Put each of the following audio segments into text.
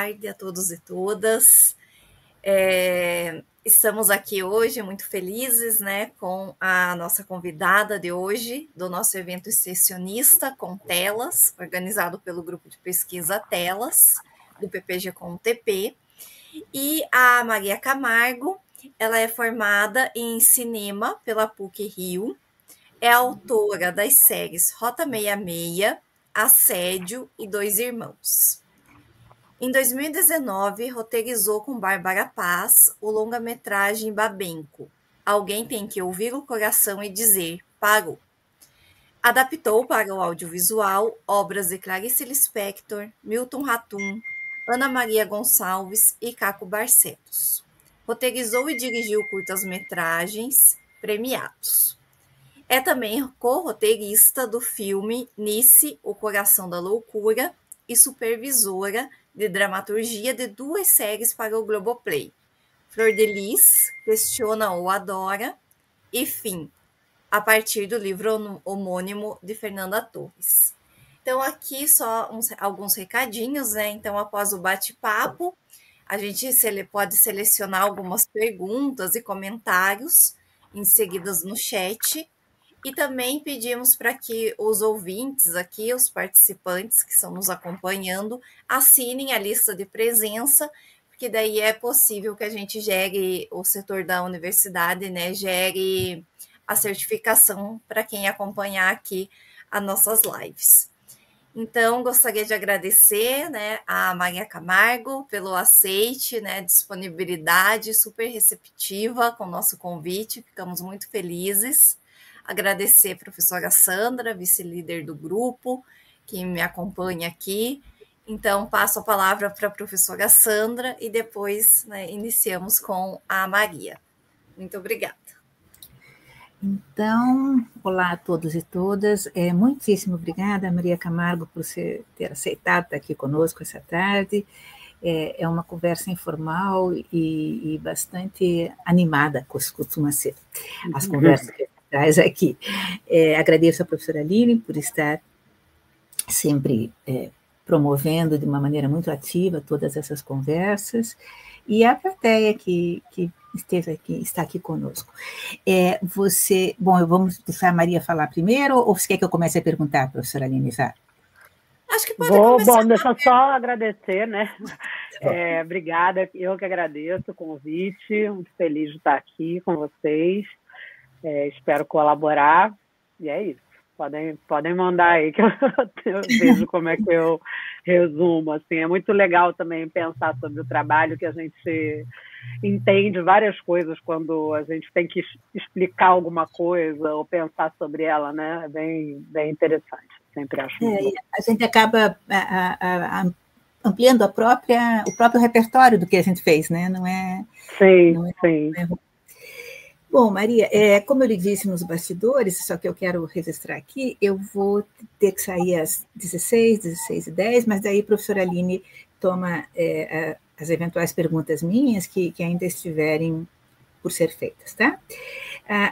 tarde a todos e todas. Estamos aqui hoje muito felizes, né, com a nossa convidada de hoje, do nosso evento extensionista com Telas, organizado pelo grupo de pesquisa Telas, do PPG com TP. E a Maria Camargo, ela é formada em cinema pela PUC-Rio, é autora das séries Rota 66, Assédio e Dois Irmãos. Em 2019, roteirizou com Bárbara Paz o longa-metragem Babenco, Alguém Tem que Ouvir o Coração e Dizer, Parou. Adaptou para o audiovisual obras de Clarice Lispector, Milton Ratum, Ana Maria Gonçalves e Caco Barcelos. Roteirizou e dirigiu curtas-metragens premiados. É também co-roteirista do filme Nice, O Coração da Loucura e supervisora de dramaturgia de 2 séries para o Globoplay, Flor de Lis, Questiona ou Adora, e Fim, a partir do livro homônimo de Fernanda Torres. Então, aqui só alguns recadinhos, né? Então, após o bate-papo, a gente pode selecionar algumas perguntas e comentários inseridos no chat. E também pedimos para que os ouvintes aqui, os participantes que estão nos acompanhando, assinem a lista de presença, porque daí é possível que a gente gere, o setor da universidade, né, gere a certificação para quem acompanhar aqui as nossas lives. Então, gostaria de agradecer, né, a Maria Camargo pelo aceite, né, disponibilidade super receptiva com o nosso convite, ficamos muito felizes. Agradecer a professora Sandra, vice-líder do grupo, que me acompanha aqui. Então, passo a palavra para a professora Sandra e depois, né, iniciamos com a Maria. Muito obrigada. Então, olá a todos e todas. Muitíssimo obrigada, Maria Camargo, por ter aceitado estar aqui conosco essa tarde. É uma conversa informal e bastante animada, costuma ser, as conversas que traz aqui. Agradeço à professora Aline por estar sempre promovendo de uma maneira muito ativa todas essas conversas, e a plateia que está aqui conosco. Vamos deixar a Maria falar primeiro, ou você quer que eu comece a perguntar, professora Aline? Acho que pode começar. Bom, deixa eu só agradecer, né? Obrigada, eu que agradeço o convite, muito feliz de estar aqui com vocês. Espero colaborar, e é isso. Podem mandar aí, que eu vejo como é que eu resumo. Assim, é muito legal também pensar sobre o trabalho, que a gente entende várias coisas quando a gente tem que explicar alguma coisa ou pensar sobre ela, né? É bem interessante, sempre acho. A gente acaba ampliando o próprio repertório do que a gente fez, né? Não é? Sim. Bom, Maria, como eu lhe disse nos bastidores, só que eu quero registrar aqui, eu vou ter que sair às 16h10, mas daí a professora Aline toma as eventuais perguntas minhas que ainda estiverem por ser feitas, tá?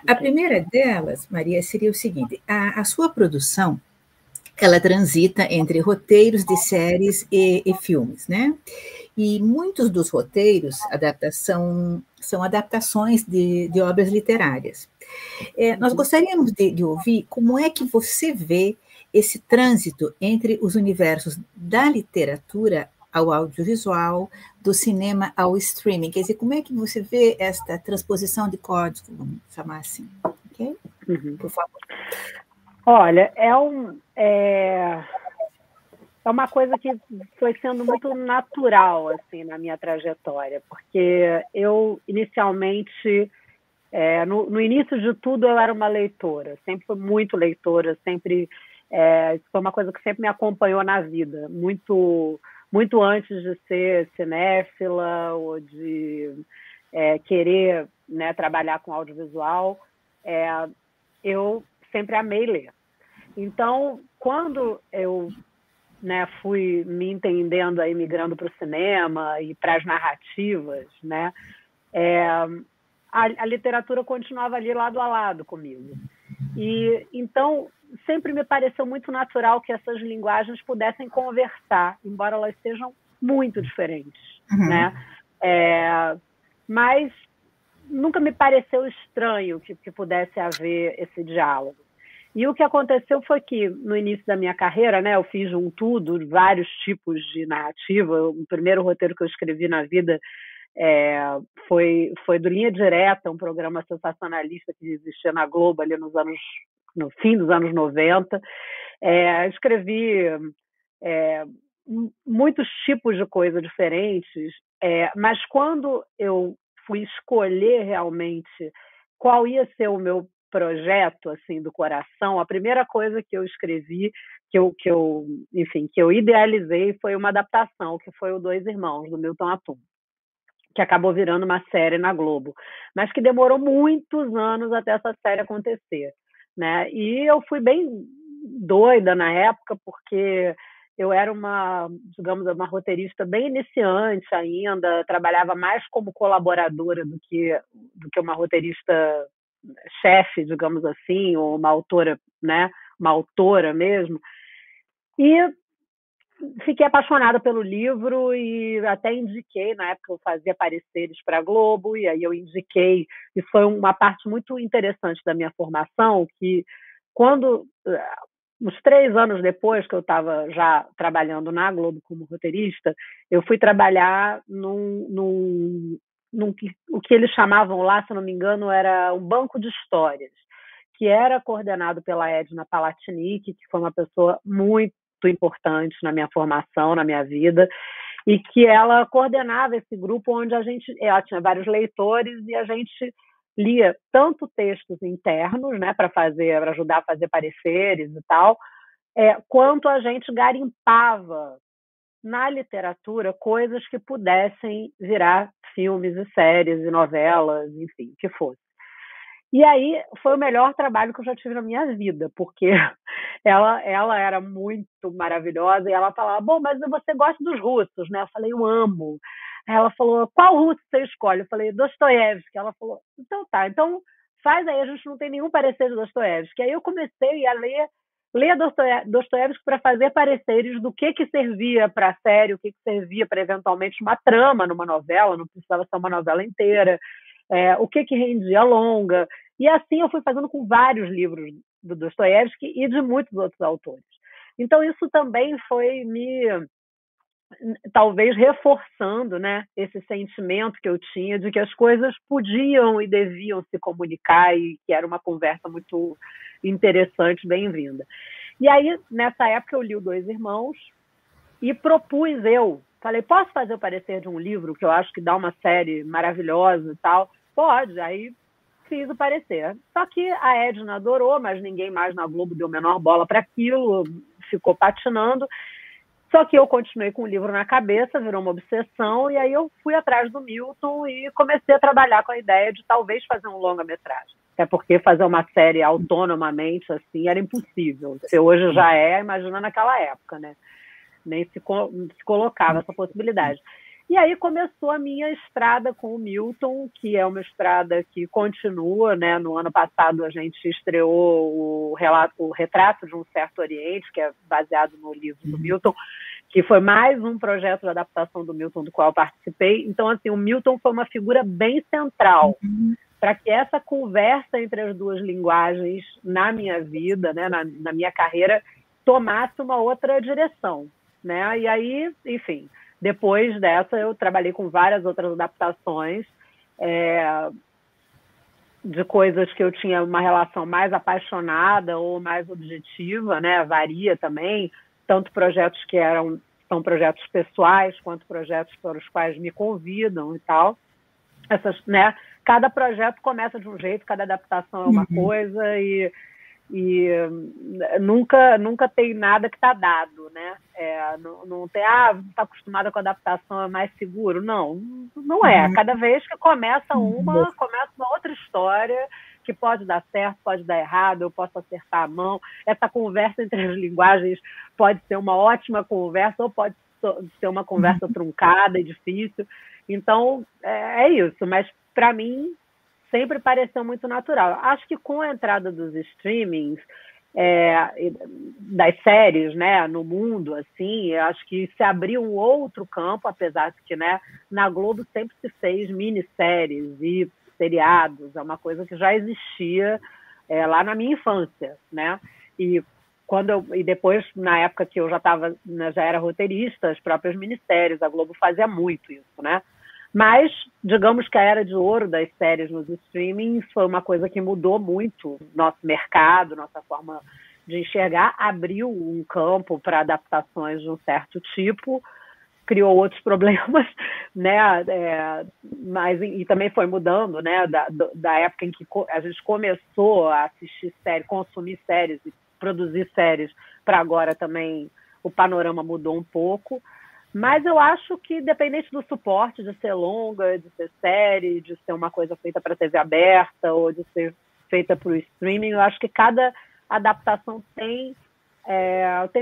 A primeira delas, Maria, seria o seguinte: a sua produção, ela transita entre roteiros de séries e filmes, né? E muitos dos roteiros são adaptações de obras literárias. Nós gostaríamos de ouvir como é que você vê esse trânsito entre os universos da literatura ao audiovisual, do cinema ao streaming. Quer dizer, como é que você vê esta transposição de código, vamos chamar assim? Ok? Por favor. Olha, é uma coisa que foi sendo muito natural assim, na minha trajetória, porque eu, inicialmente, no início de tudo, eu era uma leitora, sempre fui muito leitora, sempre isso foi uma coisa que sempre me acompanhou na vida, muito, muito antes de ser cinéfila ou de querer, né, trabalhar com audiovisual, eu sempre amei ler. Então, quando eu, né, fui me entendendo, aí, migrando para o cinema e para as narrativas, né, a literatura continuava ali lado a lado comigo. E então sempre me pareceu muito natural que essas linguagens pudessem conversar, embora elas sejam muito diferentes, né? Mas nunca me pareceu estranho que pudesse haver esse diálogo. E o que aconteceu foi que, no início da minha carreira, né, eu fiz um tudo, vários tipos de narrativa. O primeiro roteiro que eu escrevi na vida foi do Linha Direta, um programa sensacionalista que existia na Globo ali no fim dos anos 90. Escrevi muitos tipos de coisas diferentes, mas quando eu fui escolher realmente qual ia ser o meu projeto assim do coração, a primeira coisa que eu escrevi, que eu idealizei, foi uma adaptação, que foi o Dois Irmãos, do Milton Atum, que acabou virando uma série na Globo, mas que demorou muitos anos até essa série acontecer, né? E eu fui bem doida na época, porque eu era uma roteirista bem iniciante ainda, trabalhava mais como colaboradora do que uma roteirista chefe, digamos assim, ou uma autora, né? Uma autora mesmo. E fiquei apaixonada pelo livro e até indiquei, na época eu fazia pareceres para a Globo, e aí eu indiquei, e foi uma parte muito interessante da minha formação, que quando, uns 3 anos depois que eu estava já trabalhando na Globo como roteirista, eu fui trabalhar o que eles chamavam lá, se não me engano, era um banco de histórias, que era coordenado pela Edna Palatinic, que foi uma pessoa muito importante na minha formação, na minha vida, e que ela coordenava esse grupo onde ela tinha vários leitores e a gente lia tanto textos internos, né, para ajudar a fazer pareceres e tal, quanto a gente garimpava na literatura coisas que pudessem virar filmes e séries e novelas, enfim, o que fosse. E aí foi o melhor trabalho que eu já tive na minha vida, porque ela era muito maravilhosa e ela falava, bom, mas você gosta dos russos, né? Eu falei, eu amo. Aí ela falou, qual russo você escolhe? Eu falei, Dostoiévski. Ela falou, então tá, então faz aí, a gente não tem nenhum parecer de Dostoiévski. Aí eu comecei a ler Dostoiévski para fazer pareceres do que servia para a série, o que servia para, eventualmente, uma trama numa novela, não precisava ser uma novela inteira, o que rendia longa. E assim eu fui fazendo com vários livros do Dostoiévski e de muitos outros autores. Então isso também foi talvez reforçando, né, esse sentimento que eu tinha de que as coisas podiam e deviam se comunicar e que era uma conversa muito interessante, bem-vinda. E aí, nessa época, eu li o Dois Irmãos e falei, posso fazer o parecer de um livro que eu acho que dá uma série maravilhosa e tal? Pode. Aí fiz o parecer. Só que a Edna adorou, mas ninguém mais na Globo deu menor bola para aquilo, ficou patinando. Só que eu continuei com o livro na cabeça, virou uma obsessão, e aí eu fui atrás do Milton e comecei a trabalhar com a ideia de talvez fazer um longa-metragem. Até porque fazer uma série autonomamente assim era impossível. Se hoje já imagina naquela época, né? Nem se colocava essa possibilidade. E aí começou a minha estrada com o Milton, que é uma estrada que continua, né? No ano passado a gente estreou o Retrato de um Certo Oriente, que é baseado no livro do Milton, que foi mais um projeto de adaptação do Milton do qual eu participei. Então, assim, o Milton foi uma figura bem central para que essa conversa entre as duas linguagens na minha vida, né? Na minha carreira, tomasse uma outra direção, né? E aí, enfim, depois dessa eu trabalhei com várias outras adaptações de coisas que eu tinha uma relação mais apaixonada ou mais objetiva, né? Varia também, tanto projetos que são projetos pessoais, quanto projetos para os quais me convidam e tal. Né? Cada projeto começa de um jeito, cada adaptação é uma coisa e nunca tem nada que está dado, né? Não tem, está acostumada com a adaptação, é mais seguro. Não é. Cada vez que começa uma outra história que pode dar certo, pode dar errado, eu posso acertar a mão. Essa conversa entre as linguagens pode ser uma ótima conversa ou pode ser uma conversa truncada e difícil. Então, é isso. Mas, para mim, sempre pareceu muito natural. Acho que com a entrada dos streamings, das séries, né, no mundo, assim, eu acho que se abriu um outro campo, apesar de que, né, na Globo sempre se fez minisséries e seriados, é uma coisa que já existia lá na minha infância, né, e depois, na época que eu já era roteirista, as próprias minisséries, a Globo fazia muito isso, né, mas, digamos que a era de ouro das séries nos streamings foi uma coisa que mudou muito nosso mercado, nossa forma de enxergar, abriu um campo para adaptações de um certo tipo, criou outros problemas, né? E também foi mudando, né? Da época em que a gente começou a assistir séries, consumir séries e produzir séries, para agora também o panorama mudou um pouco. Mas eu acho que, independente do suporte, de ser longa, de ser série, de ser uma coisa feita para TV aberta ou de ser feita para o streaming, eu acho que cada adaptação tem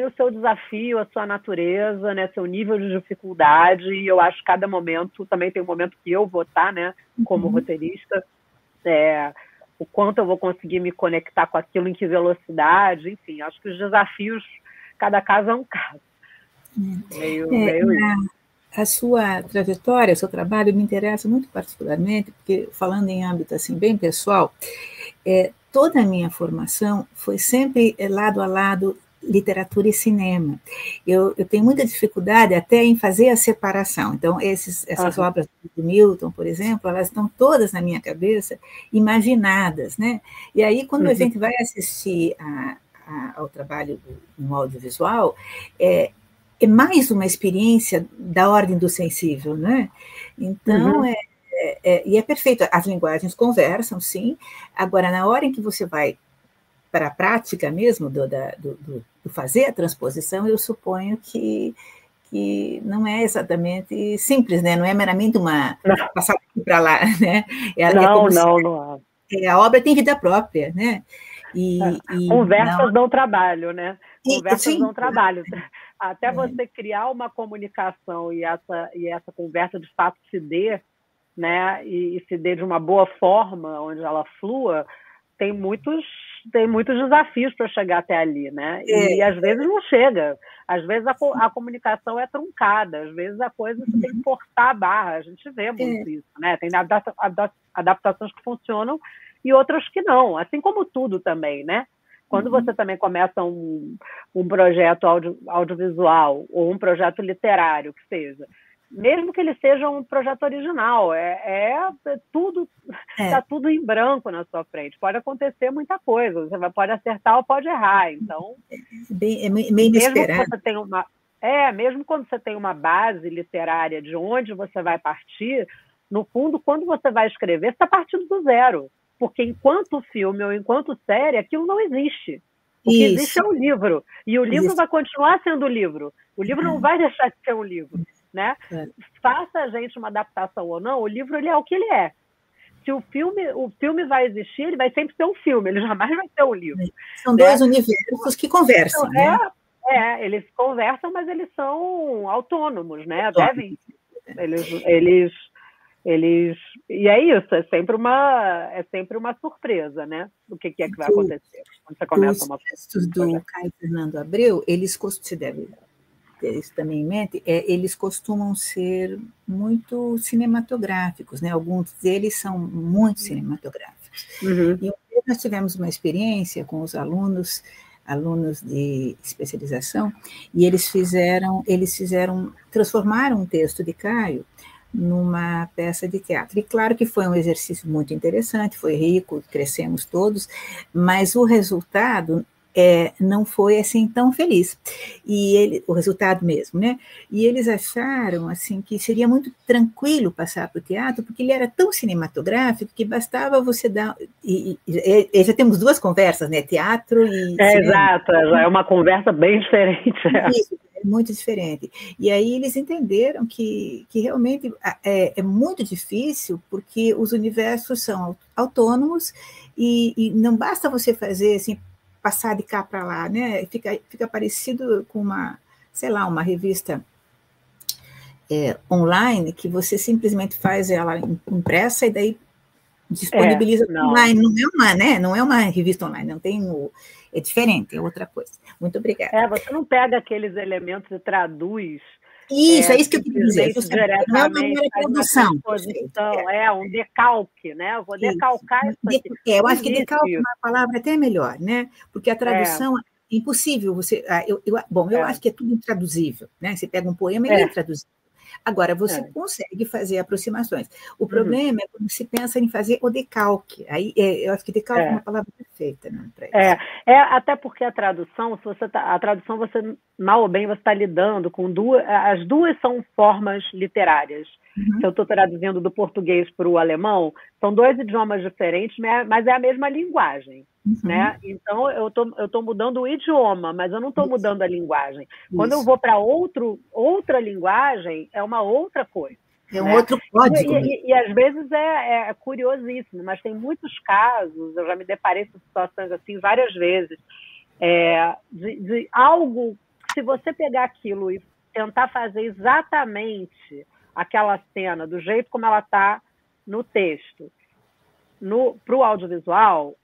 o seu desafio, a sua natureza, né, seu nível de dificuldade, e eu acho que cada momento, também tem um momento que eu vou estar, né, como roteirista, o quanto eu vou conseguir me conectar com aquilo, em que velocidade, enfim, acho que os desafios, cada caso é um caso. A sua trajetória, o seu trabalho me interessa muito particularmente, porque, falando em âmbito assim, bem pessoal, toda a minha formação foi sempre lado a lado literatura e cinema. Eu tenho muita dificuldade até em fazer a separação. Então, essas obras do Milton, por exemplo, elas estão todas na minha cabeça, imaginadas, né? E aí, quando a gente vai assistir ao trabalho no audiovisual, é mais uma experiência da ordem do sensível, né? Então, e é perfeito, as linguagens conversam, sim, agora, na hora em que você vai para a prática mesmo do fazer a transposição, eu suponho que não é exatamente simples, né? Não é meramente uma passar daqui para lá, né? Não. A obra tem vida própria, né? Conversas dão trabalho, né? Conversas sim, dão trabalho. Até você criar uma comunicação e essa conversa de fato se dê, né? E se dê de uma boa forma, onde ela flua, tem muitos desafios para chegar até ali, né? E às vezes não chega. Às vezes a comunicação é truncada, às vezes a coisa você tem que forçar a barra. A gente vê muito isso, né? Tem adaptações que funcionam e outras que não, assim como tudo também, né? Quando você também começa um projeto audiovisual ou um projeto literário, que seja, mesmo que ele seja um projeto original, tudo está tudo em branco na sua frente. Pode acontecer muita coisa, você pode acertar ou pode errar. Então, meio inesperado. Mesmo quando você tem uma base literária de onde você vai partir, no fundo, quando você vai escrever, você está partindo do zero. Porque enquanto filme ou enquanto série, aquilo não existe. O que existe é o livro. E o livro vai continuar sendo o livro. O livro não vai deixar de ser um livro. Né? Faça a gente uma adaptação ou não, o livro ele é o que ele é. Se o filme vai existir, ele vai sempre ser um filme, ele jamais vai ser um livro. São dois universos que conversam, né? Eles conversam, mas eles são autônomos, né? E é isso, é sempre uma surpresa, né? O que é que vai acontecer quando você começa uma textos do Caio Fernando Abreu, você deve ter isso também em mente, eles costumam ser muito cinematográficos, né? Alguns deles são muito cinematográficos. E nós tivemos uma experiência com os alunos de especialização, e transformaram um texto de Caio numa peça de teatro. E claro que foi um exercício muito interessante, foi rico, crescemos todos, mas o resultado não foi assim tão feliz. O resultado mesmo, né? E eles acharam assim que seria muito tranquilo passar para o teatro, porque ele era tão cinematográfico que bastava você dar. E já temos duas conversas, né? Teatro e cinema. Exato, já é uma conversa bem diferente. Isso, muito diferente. E aí eles entenderam que realmente é muito difícil, porque os universos são autônomos e não basta você fazer assim, passar de cá para lá, né? Fica parecido com uma revista online, que você simplesmente faz ela impressa e daí disponibiliza online, não é uma revista online, não tem é diferente, é outra coisa. Muito obrigada. Você não pega aqueles elementos e traduz. Isso, é isso que eu queria dizer. Não é uma mera tradução. Um decalque, né? Eu vou decalcar isso aqui. Eu acho que decalque é uma palavra até melhor, né? Porque a tradução é impossível. Eu acho que é tudo intraduzível, né? Você pega um poema e ele é intraduzível. Agora, você consegue fazer aproximações. O problema é quando se pensa em fazer o decalque. Aí, eu acho que decalque é uma palavra perfeita, né, para isso. Até porque a tradução, você mal ou bem, você está lidando com as duas são formas literárias. Se eu estou traduzindo do português para o alemão, são dois idiomas diferentes, mas é a mesma linguagem. Né? Então, eu tô mudando o idioma, mas eu não estou mudando a linguagem. Quando eu vou para outra linguagem, é uma outra coisa. É um outro código. E às vezes é curiosíssimo, mas tem muitos casos, eu já me deparei com situações assim várias vezes, de algo, se você pegar aquilo e tentar fazer exatamente aquela cena do jeito como ela está no texto, para o audiovisual,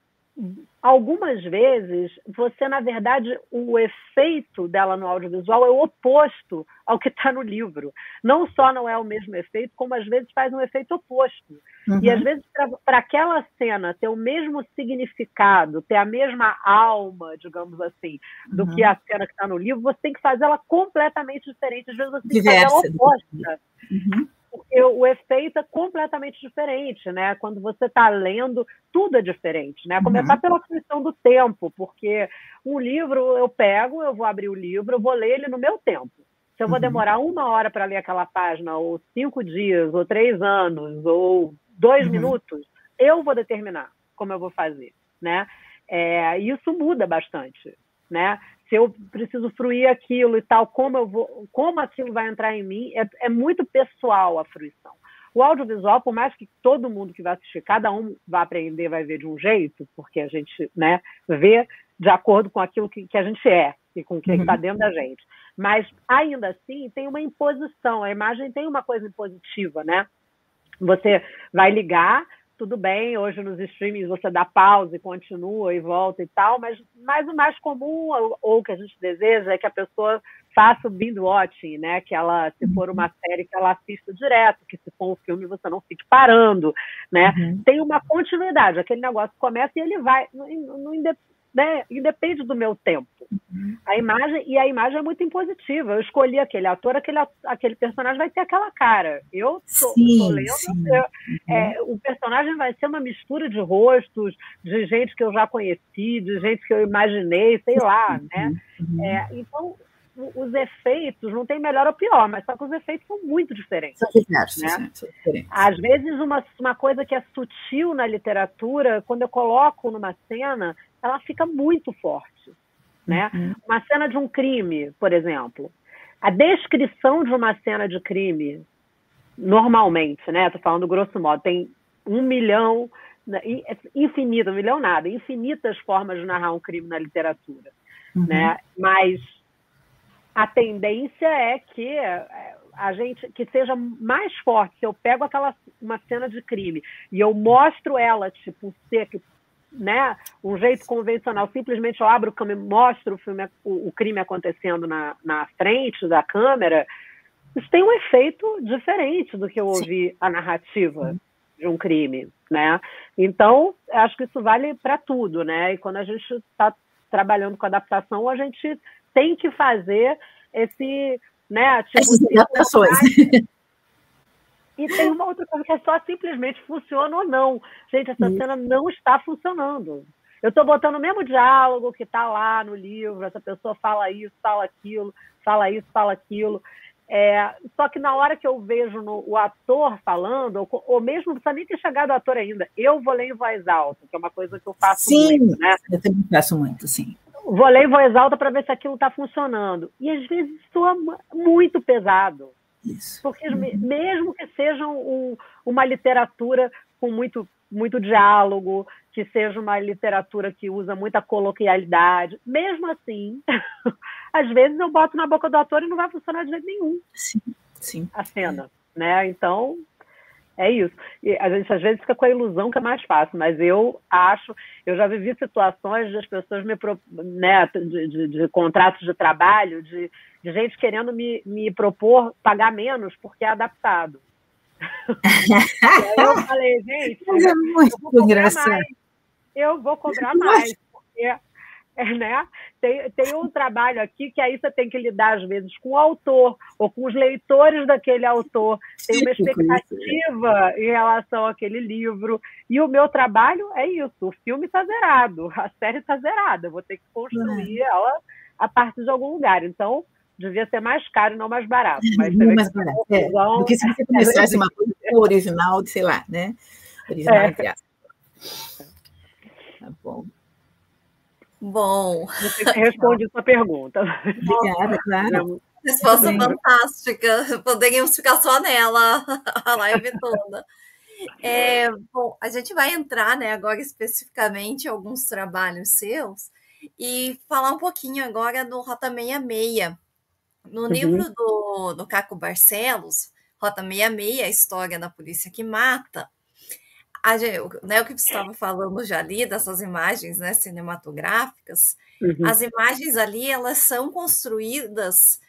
algumas vezes, você, na verdade, o efeito dela no audiovisual é o oposto ao que está no livro. Não só não é o mesmo efeito, como às vezes faz um efeito oposto. E às vezes, para aquela cena ter o mesmo significado, ter a mesma alma, digamos assim, do que a cena que está no livro, você tem que fazer ela completamente diferente. Às vezes você tem que fazer ela oposta. Porque o efeito é completamente diferente, né? Quando você está lendo, tudo é diferente, né? Começar pela questão do tempo, porque um livro eu vou abrir o livro, eu vou ler ele no meu tempo. Se eu vou demorar 1 hora para ler aquela página, ou 5 dias, ou 3 anos, ou 2 minutos, eu vou determinar como eu vou fazer, né? Isso muda bastante, né? Se eu preciso fruir aquilo e tal, como aquilo vai entrar em mim, é muito pessoal a fruição. O audiovisual, por mais que todo mundo que vai assistir, cada um vai aprender, vai ver de um jeito, porque a gente, né, vê de acordo com aquilo que a gente é e com o que está dentro da gente. Mas, ainda assim, tem uma imposição. A imagem tem uma coisa impositiva, né? Você vai ligar, tudo bem, hoje nos streamings você dá pausa e continua e volta e tal, mas o mais comum, ou que a gente deseja, é que a pessoa faça o binge watching, né? Que ela, se for uma série, que ela assista direto, que se for um filme você não fique parando, né? Tem uma continuidade, aquele negócio começa e ele vai, né? Independe do meu tempo. A imagem é muito impositiva. Eu escolhi aquele ator, aquele personagem vai ter aquela cara. Eu tô lendo, o personagem vai ser uma mistura de rostos, de gente que eu já conheci, de gente que eu imaginei, sei lá, né? Então, os efeitos não tem melhor ou pior, mas só que os efeitos são muito diferentes. São diversos, né? São diferentes. Às vezes, uma coisa que é sutil na literatura, quando eu coloco numa cena, ela fica muito forte, né? Uma cena de um crime, por exemplo. A descrição de uma cena de crime, normalmente, né? Estou falando grosso modo, tem 1 milhão, infinito, 1 milhão nada, infinitas formas de narrar um crime na literatura, né? Mas a tendência é que que seja mais forte. Se eu pego uma cena de crime e eu mostro ela, tipo, né, um jeito convencional, simplesmente eu abro o câmera, mostro o crime acontecendo na frente da câmera, isso tem um efeito diferente do que eu ouvir a narrativa de um crime, né? Então, acho que isso vale para tudo, né? E quando a gente está trabalhando com adaptação, a gente tem que fazer né, tipo, essas adaptações. E tem uma outra coisa que é só simplesmente funciona ou não. Gente, essa cena não está funcionando. Eu estou botando o mesmo diálogo que está lá no livro, essa pessoa fala isso, fala aquilo, fala isso, fala aquilo. Só que na hora que eu vejo o ator falando, ou mesmo não precisa nem ter chegado o ator ainda, eu vou ler em voz alta, que é uma coisa que eu faço muito, né? Eu também faço muito, sim. Vou ler em voz alta para ver se aquilo está funcionando. E às vezes soa muito pesado. Isso. Porque mesmo que seja uma literatura com muito, muito diálogo, que seja uma literatura que usa muita coloquialidade, mesmo assim, às vezes eu boto na boca do ator e não vai funcionar de jeito nenhum. Sim. A cena, né? Então, É isso. E a gente às vezes fica com a ilusão que é mais fácil, mas eu já vivi situações de as pessoas né, de contratos de trabalho, de gente querendo me propor pagar menos porque é adaptado. E aí eu falei, gente, Mas é muito engraçado. Eu vou cobrar mais, porque né? Tem um trabalho aqui que aí você tem que lidar, às vezes, com o autor ou com os leitores daquele autor. Tem uma expectativa em relação àquele livro. E o meu trabalho é isso. O filme está zerado, a série está zerada. Eu vou ter que construir ela a partir de algum lugar. Então, devia ser mais caro e não mais barato. Mas não mais barato, porque se você começasse uma coisa original, sei lá, né? Original entre aspas. Tá bom. Bom. Você responde sua pergunta. Obrigada, claro. Resposta fantástica. Poderíamos ficar só nela, a live toda. Bom, a gente vai entrar, né, agora especificamente em alguns trabalhos seus e falar um pouquinho agora do Rota 66. No livro do Caco Barcelos, Rota 66, a história da polícia que mata, né, o que você estava falando já ali, dessas imagens, né, cinematográficas, as imagens ali, elas são construídas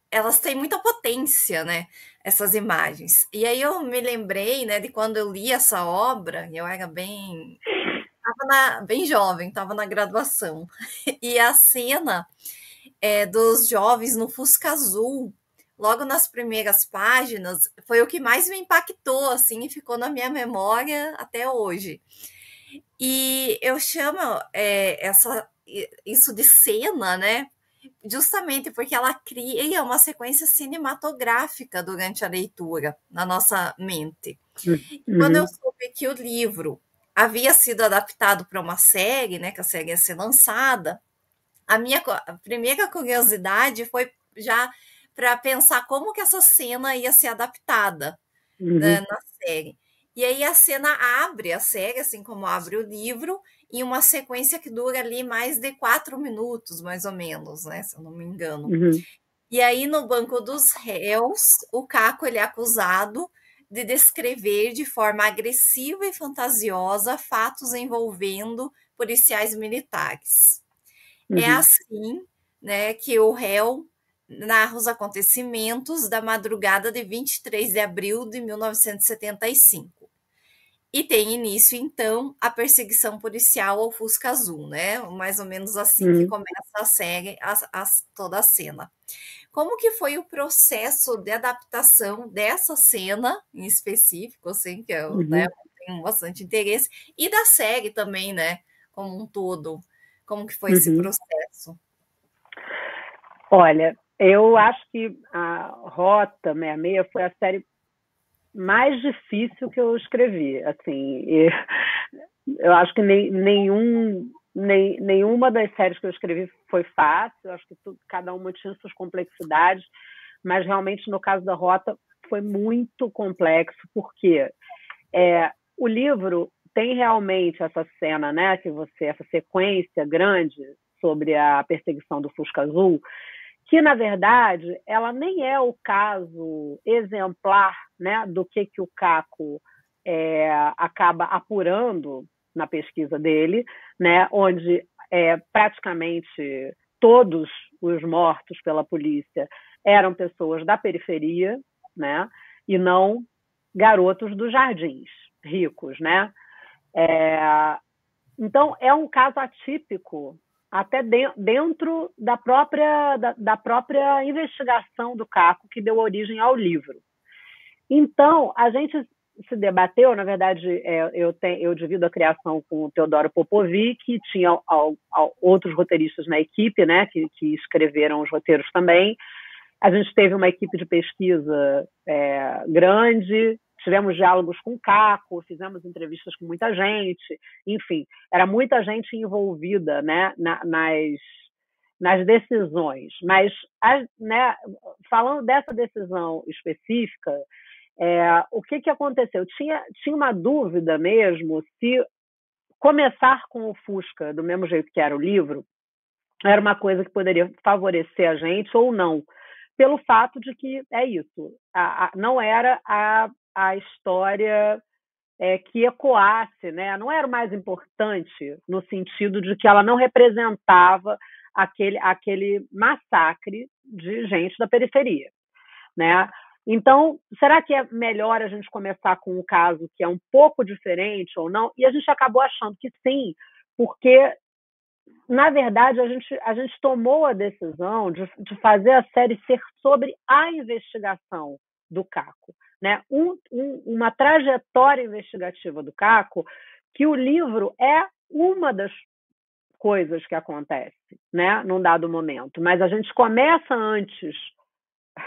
elas têm muita potência, né, essas imagens. E aí eu me lembrei, né, de quando eu li essa obra, eu era bem jovem, estava na graduação, e a cena dos jovens no Fusca Azul, logo nas primeiras páginas, foi o que mais me impactou, assim, e ficou na minha memória até hoje. E eu chamo isso de cena, né? Justamente porque ela cria uma sequência cinematográfica durante a leitura na nossa mente. E quando eu soube que o livro havia sido adaptado para uma série, né, que a série ia ser lançada, a primeira curiosidade foi já para pensar como que essa cena ia ser adaptada, né, na série. E aí a cena abre a série, assim como abre o livro, em uma sequência que dura ali mais de 4 minutos, mais ou menos, né, se eu não me engano. E aí no banco dos réus, o Caco ele é acusado de descrever de forma agressiva e fantasiosa fatos envolvendo policiais militares. É assim, né, que o réu narra os acontecimentos da madrugada de 23 de abril de 1975. E tem início, então, a perseguição policial ao Fusca Azul, né? Mais ou menos assim que começa a série, toda a cena. Como que foi o processo de adaptação dessa cena, em específico, assim, que eu tenho bastante interesse, e da série também, né? Como um todo. Como que foi esse processo? Olha, eu acho que a Rota 66 foi a série mais difícil que eu escrevi. Assim, eu acho que nenhuma das séries que eu escrevi foi fácil. Eu acho que cada uma tinha suas complexidades, mas realmente no caso da Rota foi muito complexo, porque o livro tem realmente essa cena, né, essa sequência grande sobre a perseguição do Fusca Azul, que, na verdade, ela nem é o caso exemplar, né, do que o Caco acaba apurando na pesquisa dele, né, onde praticamente todos os mortos pela polícia eram pessoas da periferia, né, e não garotos dos jardins ricos, né? Então, é um caso atípico, até dentro da própria investigação do Caco, que deu origem ao livro. Então, a gente se debateu, na verdade, eu divido a criação com o Teodoro Popovic, que tinha outros roteiristas na equipe, né, que escreveram os roteiros também. A gente teve uma equipe de pesquisa grande, tivemos diálogos com o Caco, fizemos entrevistas com muita gente, enfim, era muita gente envolvida, né, nas decisões. Mas, né, falando dessa decisão específica, o que aconteceu? Tinha uma dúvida mesmo se começar com o Fusca, do mesmo jeito que era o livro, era uma coisa que poderia favorecer a gente ou não, pelo fato de que é isso, não era a história que ecoasse, né? Não era o mais importante no sentido de que ela não representava aquele massacre de gente da periferia, né? Então, será que é melhor a gente começar com um caso que é um pouco diferente ou não? E a gente acabou achando que sim, porque, na verdade, a gente tomou a decisão de fazer a série ser sobre a investigação do Caco, né? Uma trajetória investigativa do Caco, que o livro é uma das coisas que acontece, né, num dado momento. Mas a gente começa antes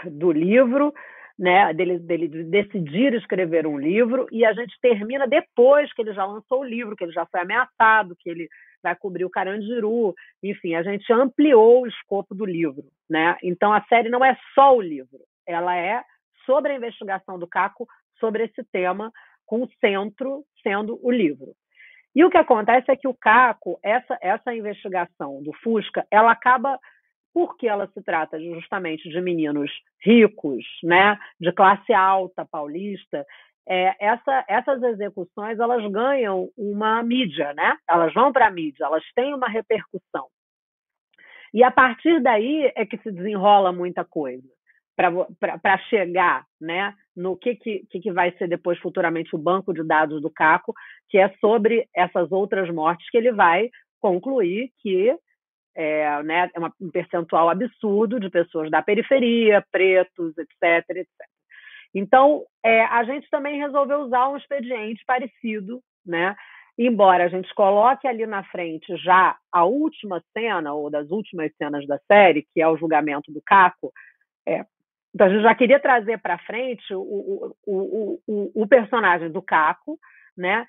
do livro, né, dele decidir escrever um livro, e a gente termina depois que ele já lançou o livro, que ele já foi ameaçado, que ele vai cobrir o Carandiru, enfim, a gente ampliou o escopo do livro, né? Então a série não é só o livro, ela é sobre a investigação do Caco sobre esse tema, com o centro sendo o livro. E o que acontece é que o Caco, essa investigação do Fusca, ela acaba, porque ela se trata justamente de meninos ricos, né, de classe alta paulista, essas execuções elas ganham uma mídia, né? Elas vão para a mídia, elas têm uma repercussão. E a partir daí é que se desenrola muita coisa para chegar, né, no que vai ser depois futuramente o banco de dados do Caco, que é sobre essas outras mortes que ele vai concluir que né, é um percentual absurdo de pessoas da periferia, pretos, etc, etc. Então, a gente também resolveu usar um expediente parecido, né? Embora a gente coloque ali na frente já a última cena, ou das últimas cenas da série, que é o julgamento do Caco, então a gente já queria trazer para frente o personagem do Caco, né,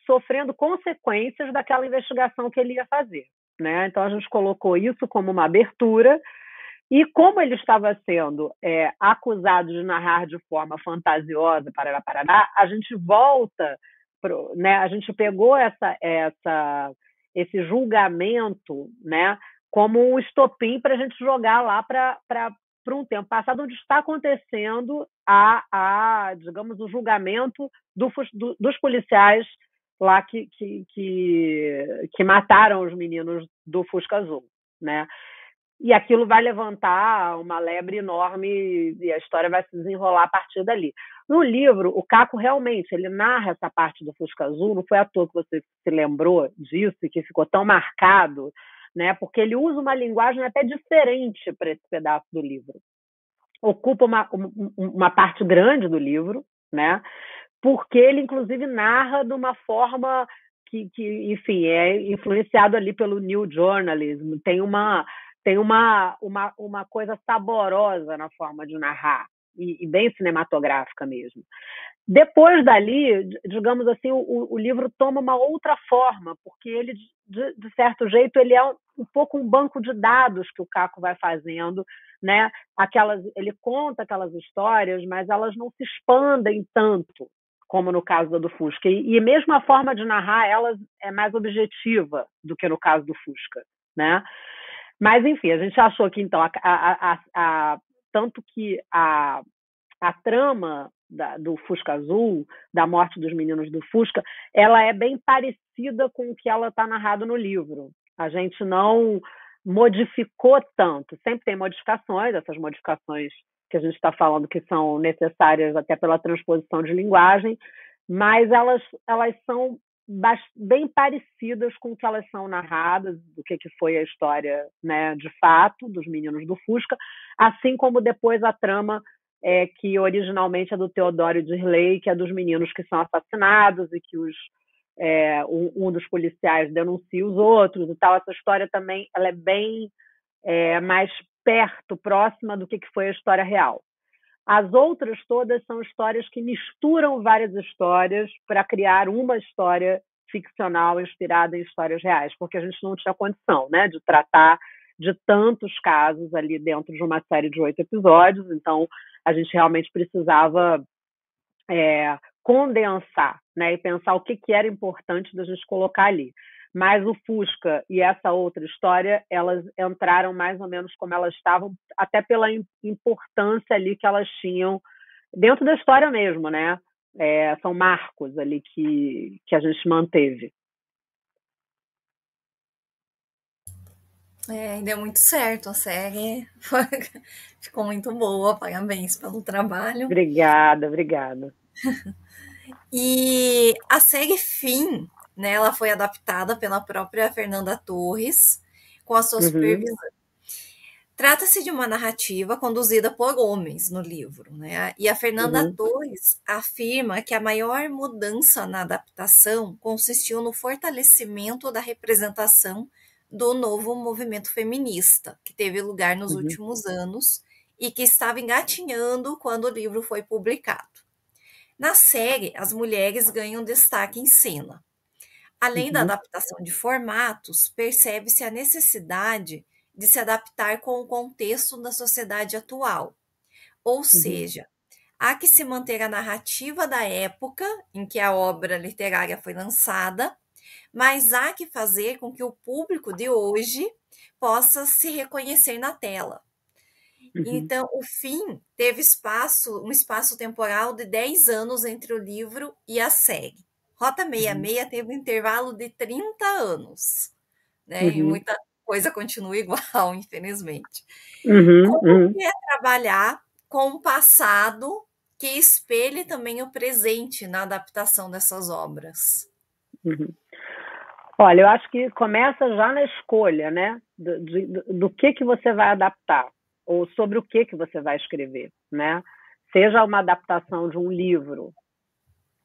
sofrendo consequências daquela investigação que ele ia fazer, né? Então a gente colocou isso como uma abertura. E como ele estava sendo acusado de narrar de forma fantasiosa, parará, a gente volta, né, a gente pegou esse julgamento, né, como um estopim para a gente jogar lá para um tempo passado, onde está acontecendo digamos, o julgamento dos policiais lá que mataram os meninos do Fusca Azul, né? E aquilo vai levantar uma lebre enorme e a história vai se desenrolar a partir dali. No livro, o Caco realmente ele narra essa parte do Fusca Azul, não foi à toa que você se lembrou disso e que ficou tão marcado, né? Porque ele usa uma linguagem até diferente para esse pedaço do livro. Ocupa uma parte grande do livro, né? Porque ele, inclusive, narra de uma forma que enfim, é influenciado ali pelo New Journalism, tem uma coisa saborosa na forma de narrar, e bem cinematográfica mesmo. Depois dali, digamos assim, o livro toma uma outra forma, porque ele, de certo jeito, ele é um pouco um banco de dados que o Caco vai fazendo, né? Ele conta aquelas histórias, mas elas não se expandem tanto, como no caso do Fusca. E mesmo a forma de narrar elas é mais objetiva do que no caso do Fusca, né? Mas, enfim, a gente achou que, então, tanto que a trama do Fusca Azul, da morte dos meninos do Fusca, ela é bem parecida com o que ela está narrado no livro. A gente não modificou tanto. Sempre tem modificações, essas modificações que a gente está falando que são necessárias até pela transposição de linguagem, mas elas são bem parecidas com o que elas são narradas, do que foi a história, né, de fato, dos meninos do Fusca, assim como depois a trama que originalmente é do Teodoro Dirley, que é dos meninos que são assassinados e que um dos policiais denuncia os outros e tal. Essa história também ela é bem mais próxima do que foi a história real. As outras todas são histórias que misturam várias histórias para criar uma história ficcional inspirada em histórias reais, porque a gente não tinha condição, né, de tratar de tantos casos ali dentro de uma série de 8 episódios, então a gente realmente precisava condensar, né, e pensar o que era importante da gente colocar ali. mas o Fusca e essa outra história, elas entraram mais ou menos como elas estavam, até pela importância ali que elas tinham dentro da história mesmo, né? São marcos ali que a gente manteve. Deu muito certo a série. Ficou muito boa, parabéns pelo trabalho. Obrigada, obrigada. E a série Fim, né, ela foi adaptada pela própria Fernanda Torres, com a sua supervisão. Trata-se de uma narrativa conduzida por homens no livro, né? E a Fernanda Torres afirma que a maior mudança na adaptação consistiu no fortalecimento da representação do novo movimento feminista, que teve lugar nos últimos anos e que estava engatinhando quando o livro foi publicado. Na série, as mulheres ganham destaque em cena. Além da adaptação de formatos, percebe-se a necessidade de se adaptar com o contexto da sociedade atual. Ou seja, há que se manter a narrativa da época em que a obra literária foi lançada, mas há que fazer com que o público de hoje possa se reconhecer na tela. Então, o Fim teve um espaço temporal de 10 anos entre o livro e a série. Rota 66 teve um intervalo de 30 anos, né? E muita coisa continua igual, infelizmente. Como é trabalhar com um passado que espelhe também o presente na adaptação dessas obras? Olha, eu acho que começa já na escolha, né? Do que você vai adaptar, ou sobre o que você vai escrever, né? Seja uma adaptação de um livro,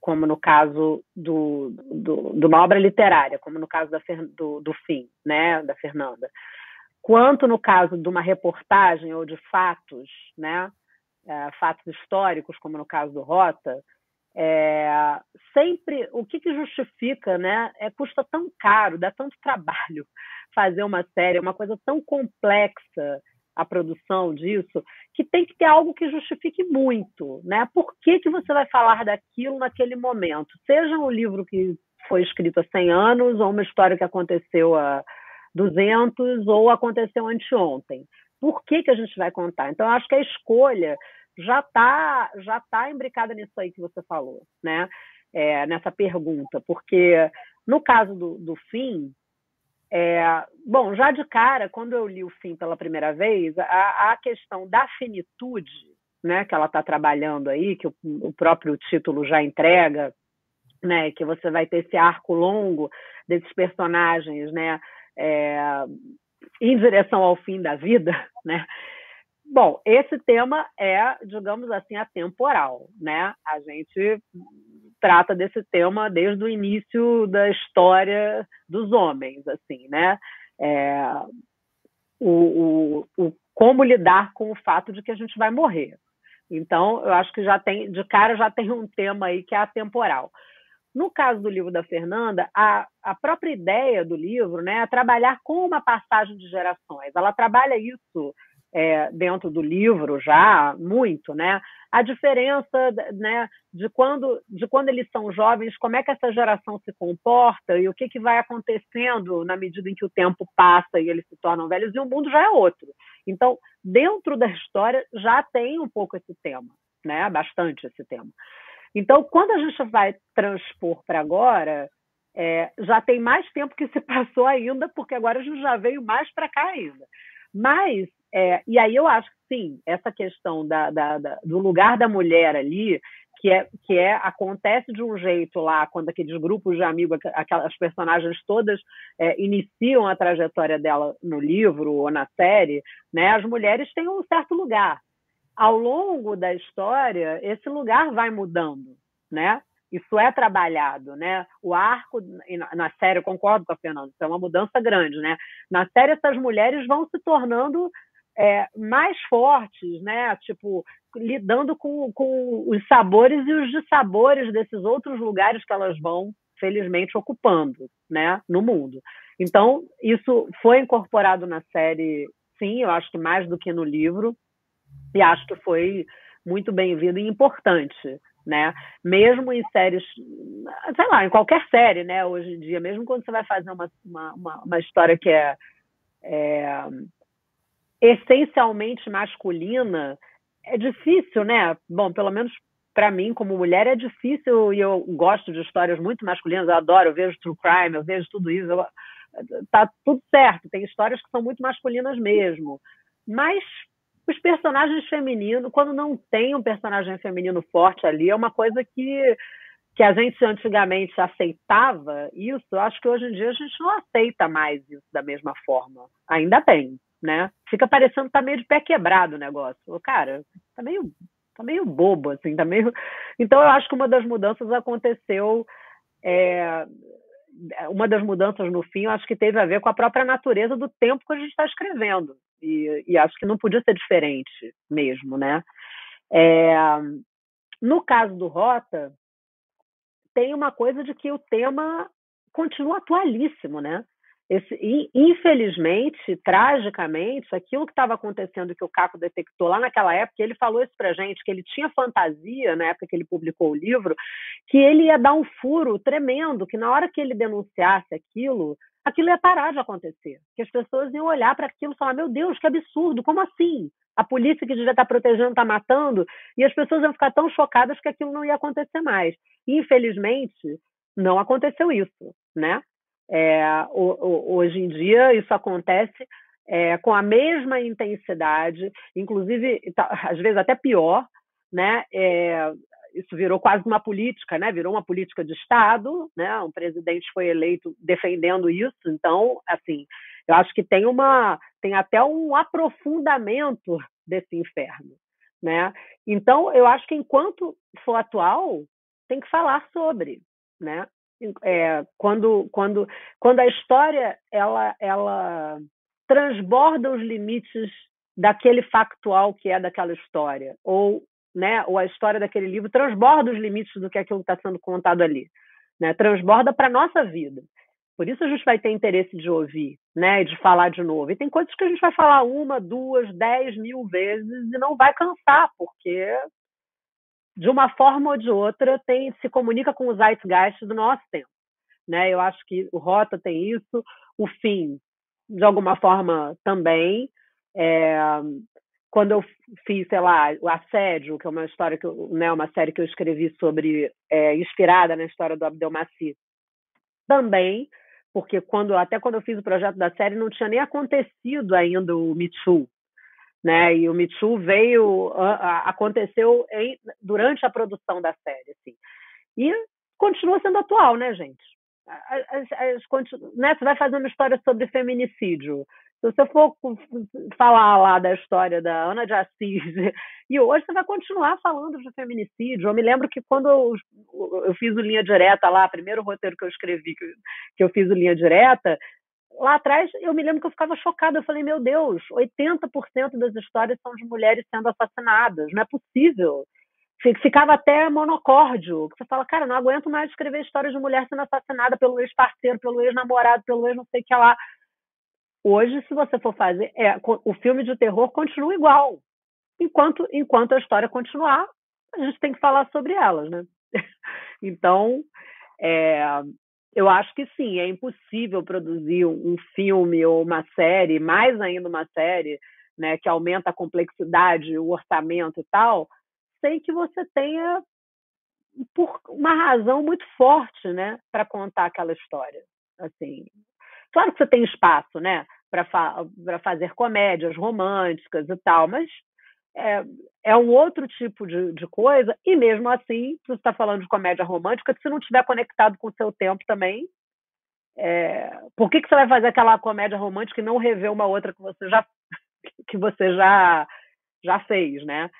como no caso de uma obra literária, como no caso do Fim, né, da Fernanda, quanto no caso de uma reportagem ou de fatos, né, fatos históricos, como no caso do Rota, sempre o que justifica, né, custa tão caro, dá tanto trabalho fazer uma série, é uma coisa tão complexa a produção disso, que tem que ter algo que justifique muito, né? Por que você vai falar daquilo naquele momento? Seja um livro que foi escrito há 100 anos, ou uma história que aconteceu há 200, ou aconteceu anteontem. Por que a gente vai contar? Então, eu acho que a escolha já tá imbricada nisso aí que você falou, né? Nessa pergunta, porque no caso do Fim, bom, já de cara, quando eu li o Fim pela primeira vez, a questão da finitude, né, que ela está trabalhando aí, que o próprio título já entrega, né, que você vai ter esse arco longo desses personagens, né, em direção ao fim da vida, né? Bom, esse tema digamos assim, atemporal, né? A gente trata desse tema desde o início da história dos homens, assim, né? Como lidar com o fato de que a gente vai morrer. Então, eu acho que de cara já tem um tema aí que é atemporal. No caso do livro da Fernanda, a própria ideia do livro, né, é trabalhar com uma passagem de gerações. Ela trabalha isso dentro do livro já muito, né? A diferença, né, de quando eles são jovens, como é que essa geração se comporta e o que vai acontecendo na medida em que o tempo passa e eles se tornam velhos, e o mundo já é outro. Então, dentro da história já tem um pouco esse tema, né? Bastante esse tema. Então, quando a gente vai transpor para agora, já tem mais tempo que se passou ainda, porque agora a gente já veio mais para cá ainda. Mas, e aí eu acho que sim, essa questão do lugar da mulher ali, que acontece de um jeito lá, quando aqueles grupos de amigos, aquelas personagens todas iniciam a trajetória dela no livro ou na série, né, as mulheres têm um certo lugar. Ao longo da história, esse lugar vai mudando, né? Isso é trabalhado, né? O arco, na série, eu concordo com a Fernanda, isso é uma mudança grande, né? Na série, essas mulheres vão se tornando mais fortes, né? Tipo, lidando com os sabores e os dissabores desses outros lugares que elas vão, felizmente, ocupando, né? No mundo. Então, isso foi incorporado na série, sim, eu acho que mais do que no livro, e acho que foi muito bem-vindo e importante, né? Mesmo em séries sei lá, em qualquer série, né, hoje em dia, mesmo quando você vai fazer uma história que é essencialmente masculina, é difícil, né? Bom, pelo menos para mim, como mulher, é difícil, e eu gosto de histórias muito masculinas, eu adoro, eu vejo true crime, eu vejo tudo isso, tá tudo certo, tem histórias que são muito masculinas mesmo, mas os personagens femininos, quando não tem um personagem feminino forte ali, é uma coisa que a gente antigamente aceitava isso, eu acho que hoje em dia a gente não aceita mais isso da mesma forma. Ainda bem, né? Fica parecendo que tá meio de pé quebrado o negócio. Cara, tá meio bobo, assim, tá meio... Então, eu acho que uma das mudanças aconteceu... Uma das mudanças, no fim, eu acho que teve a ver com a própria natureza do tempo que a gente está escrevendo. E acho que não podia ser diferente mesmo, né? No caso do Rota, tem uma coisa de que o tema continua atualíssimo, né? Infelizmente, tragicamente, aquilo que estava acontecendo, que o Caco detectou lá naquela época, ele falou isso pra gente, que ele tinha fantasia, na época que ele publicou o livro, que ele ia dar um furo tremendo, que na hora que ele denunciasse aquilo ia parar de acontecer, que as pessoas iam olhar para aquilo e falar, meu Deus, que absurdo, como assim? A polícia que devia estar protegendo está matando, e as pessoas iam ficar tão chocadas que aquilo não ia acontecer mais. Infelizmente, não aconteceu isso, né? Hoje em dia, isso acontece com a mesma intensidade, inclusive, às vezes até pior, né? Isso virou quase uma política, né? Virou uma política de Estado, né? Um presidente foi eleito defendendo isso, então, assim, eu acho que tem até um aprofundamento desse inferno, né? Então, eu acho que enquanto for atual, tem que falar sobre, né? Quando a história ela transborda os limites daquele factual que é daquela história, ou a história daquele livro transborda os limites do que aquilo está sendo contado ali, né? Transborda para a nossa vida. Por isso a gente vai ter interesse de ouvir, né? E de falar de novo. E tem coisas que a gente vai falar 1, 2, 10 mil vezes e não vai cansar, porque de uma forma ou de outra se comunica com o zeitgeist do nosso tempo, né? Eu acho que o Rota tem isso, o Fim, de alguma forma, também. Quando eu fiz, sei lá, o Assédio, que é uma história uma série que eu escrevi sobre, inspirada na história do Abdelmaci, também, porque até quando eu fiz o projeto da série não tinha nem acontecido ainda o Me Too, né? E o Me Too aconteceu durante a produção da série, assim. E continua sendo atual, né, gente? Né? Você vai fazer uma história sobre feminicídio. Se você for falar lá da história da Ana de Assis, e hoje você vai continuar falando de feminicídio. Eu me lembro que quando eu fiz o Linha Direta lá, primeiro roteiro que eu escrevi, que eu fiz o Linha Direta, lá atrás eu me lembro que eu ficava chocada. Eu falei, meu Deus, 80% das histórias são de mulheres sendo assassinadas. Não é possível. Ficava até monocórdio. Você fala, cara, não aguento mais escrever histórias de mulher sendo assassinada pelo ex-parceiro, pelo ex-namorado, pelo ex não sei o que lá. Hoje, se você for fazer, o filme de terror continua igual. Enquanto a história continuar, a gente tem que falar sobre elas, né? Então, eu acho que sim, é impossível produzir um filme ou uma série, mais ainda uma série, né, que aumenta a complexidade, o orçamento e tal, sem que você tenha por uma razão muito forte, né, para contar aquela história. Assim, claro que você tem espaço, né, para fazer comédias românticas e tal, mas é um outro tipo de coisa, e mesmo assim, se você está falando de comédia romântica, se não estiver conectado com o seu tempo também, por que você vai fazer aquela comédia romântica e não rever uma outra que você já fez, né?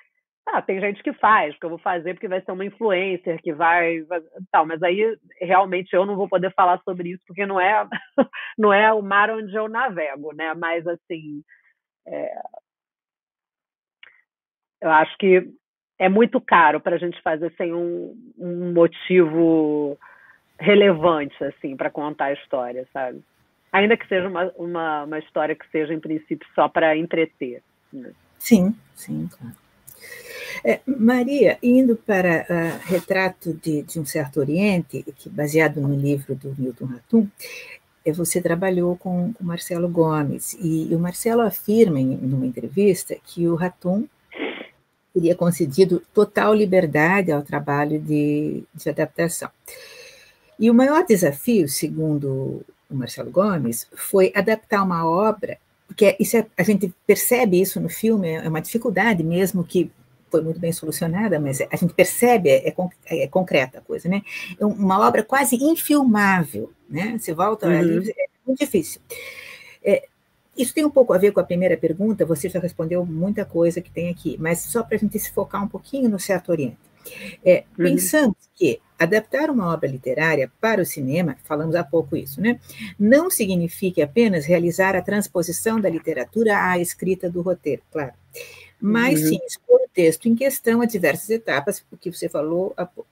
Tem gente que faz, que eu vou fazer porque vai ser uma influencer que vai tal, mas aí realmente eu não vou poder falar sobre isso porque não é o mar onde eu navego, né? Mas assim, eu acho que é muito caro para a gente fazer sem um motivo relevante assim para contar a história, sabe? Ainda que seja uma história que seja em princípio só para entreter, né? Sim, claro. Maria, indo para Retrato de um Certo Oriente, que baseado no livro do Milton Ratum, você trabalhou com o Marcelo Gomes, e o Marcelo afirma em uma entrevista que o Ratum teria concedido total liberdade ao trabalho de adaptação. E o maior desafio, segundo o Marcelo Gomes, foi adaptar uma obra, porque a gente percebe isso no filme, é uma dificuldade mesmo que foi muito bem solucionada, mas a gente percebe, é concreta a coisa, né? É uma obra quase infilmável, né? Você volta ali, é muito difícil. Isso tem um pouco a ver com a primeira pergunta, você já respondeu muita coisa que tem aqui, mas só para a gente se focar um pouquinho no Certo Oriente. Pensamos que adaptar uma obra literária para o cinema, falamos há pouco isso, né, não significa apenas realizar a transposição da literatura à escrita do roteiro, claro, mas sim expor o texto em questão a diversas etapas, o que você falou há pouco,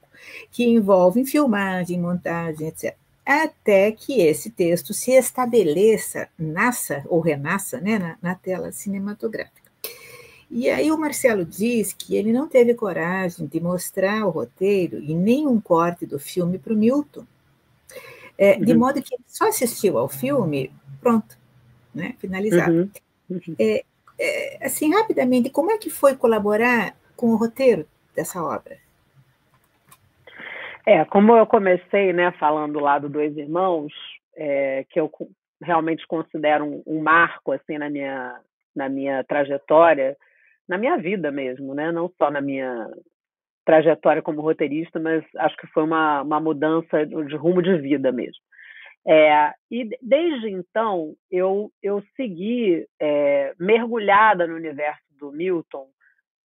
que envolvem filmagem, montagem, etc., até que esse texto se estabeleça, nasça ou renasça, né, na tela cinematográfica. E aí o Marcelo diz que ele não teve coragem de mostrar o roteiro e nem um corte do filme para o Milton, de modo que ele só assistiu ao filme, pronto, né, finalizado. Assim, rapidamente, como é que foi colaborar com o roteiro dessa obra? Como eu comecei, né, falando lá do Dois Irmãos, que eu realmente considero um marco assim na minha trajetória, na minha vida mesmo, né, não só na minha trajetória como roteirista, mas acho que foi uma mudança de rumo de vida mesmo. E desde então eu segui mergulhada no universo do Milton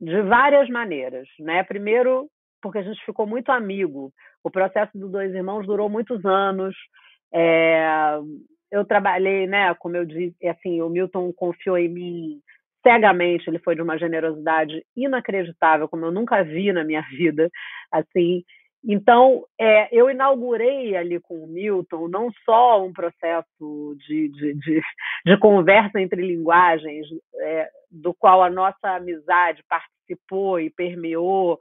de várias maneiras, né? Primeiro, porque a gente ficou muito amigo. O processo dos Dois Irmãos durou muitos anos. Eu trabalhei, né? Como eu disse, assim, o Milton confiou em mim cegamente. Ele foi de uma generosidade inacreditável, como eu nunca vi na minha vida, assim. Então, eu inaugurei ali com o Milton não só um processo de conversa entre linguagens, do qual a nossa amizade participou e permeou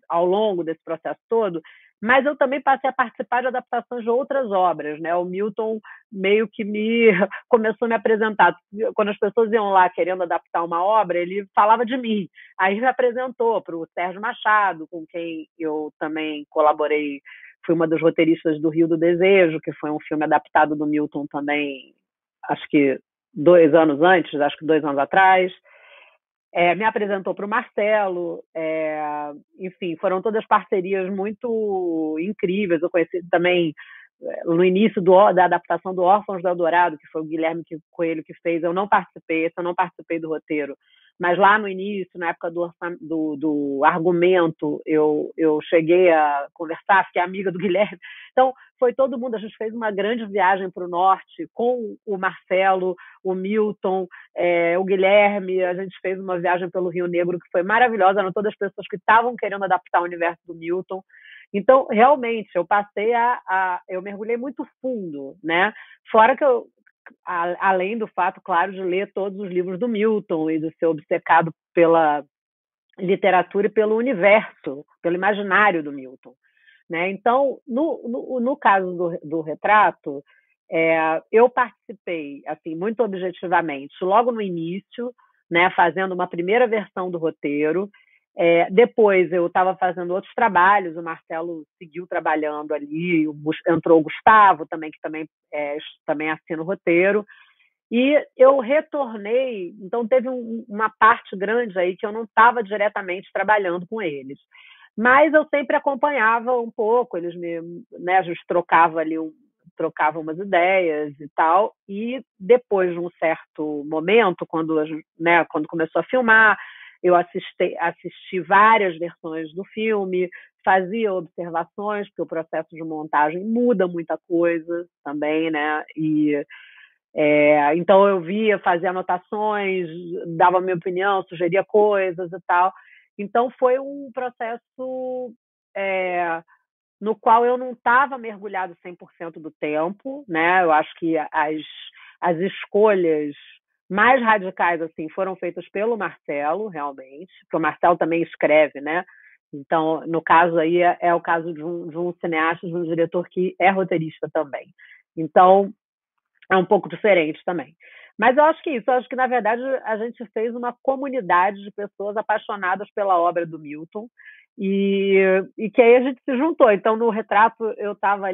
ao longo desse processo todo, mas eu também passei a participar de adaptações de outras obras, né? O Milton meio que começou a me apresentar. Quando as pessoas iam lá querendo adaptar uma obra, ele falava de mim. Aí me apresentou para o Sérgio Machado, com quem eu também colaborei. Fui uma dos roteiristas do Rio do Desejo, que foi um filme adaptado do Milton também, acho que 2 anos antes, acho que 2 anos atrás. Me apresentou para o Marcelo, enfim, foram todas parcerias muito incríveis. Eu conheci também no início da adaptação do Órfãos do Eldorado, que foi o Guilherme Coelho que fez. Eu não participei do roteiro, mas lá no início, na época do argumento, eu cheguei a conversar, fiquei amiga do Guilherme. Então, foi todo mundo, a gente fez uma grande viagem para o norte com o Marcelo, o Milton, o Guilherme, a gente fez uma viagem pelo Rio Negro que foi maravilhosa, eram todas as pessoas que estavam querendo adaptar o universo do Milton. Então, realmente, eu passei eu mergulhei muito fundo, né? Fora que além do fato, claro, de ler todos os livros do Milton e de ser obcecado pela literatura e pelo universo, pelo imaginário do Milton, né? Então, no caso do retrato, eu participei, assim, muito objetivamente, logo no início, né, fazendo uma primeira versão do roteiro. Depois eu estava fazendo outros trabalhos, o Marcelo seguiu trabalhando ali, entrou o Gustavo também, que também assina o roteiro, e eu retornei. Então teve uma parte grande aí que eu não estava diretamente trabalhando com eles, mas eu sempre acompanhava um pouco, eles né, a gente trocava umas ideias e tal, e depois de um certo momento, quando começou a filmar, eu assisti várias versões do filme, fazia observações, porque o processo de montagem muda muita coisa também, né? Então eu via, fazia anotações, dava minha opinião, sugeria coisas e tal. Então foi um processo no qual eu não estava mergulhado 100% do tempo, né? Eu acho que as escolhas mais radicais assim foram feitas pelo Marcelo, realmente, porque o Marcelo também escreve, né? Então, no caso aí, é o caso de um cineasta, de um diretor que é roteirista também. Então, é um pouco diferente também. Mas eu acho que isso, eu acho que, na verdade, a gente fez uma comunidade de pessoas apaixonadas pela obra do Milton, e que aí a gente se juntou. Então, no retrato, eu estava,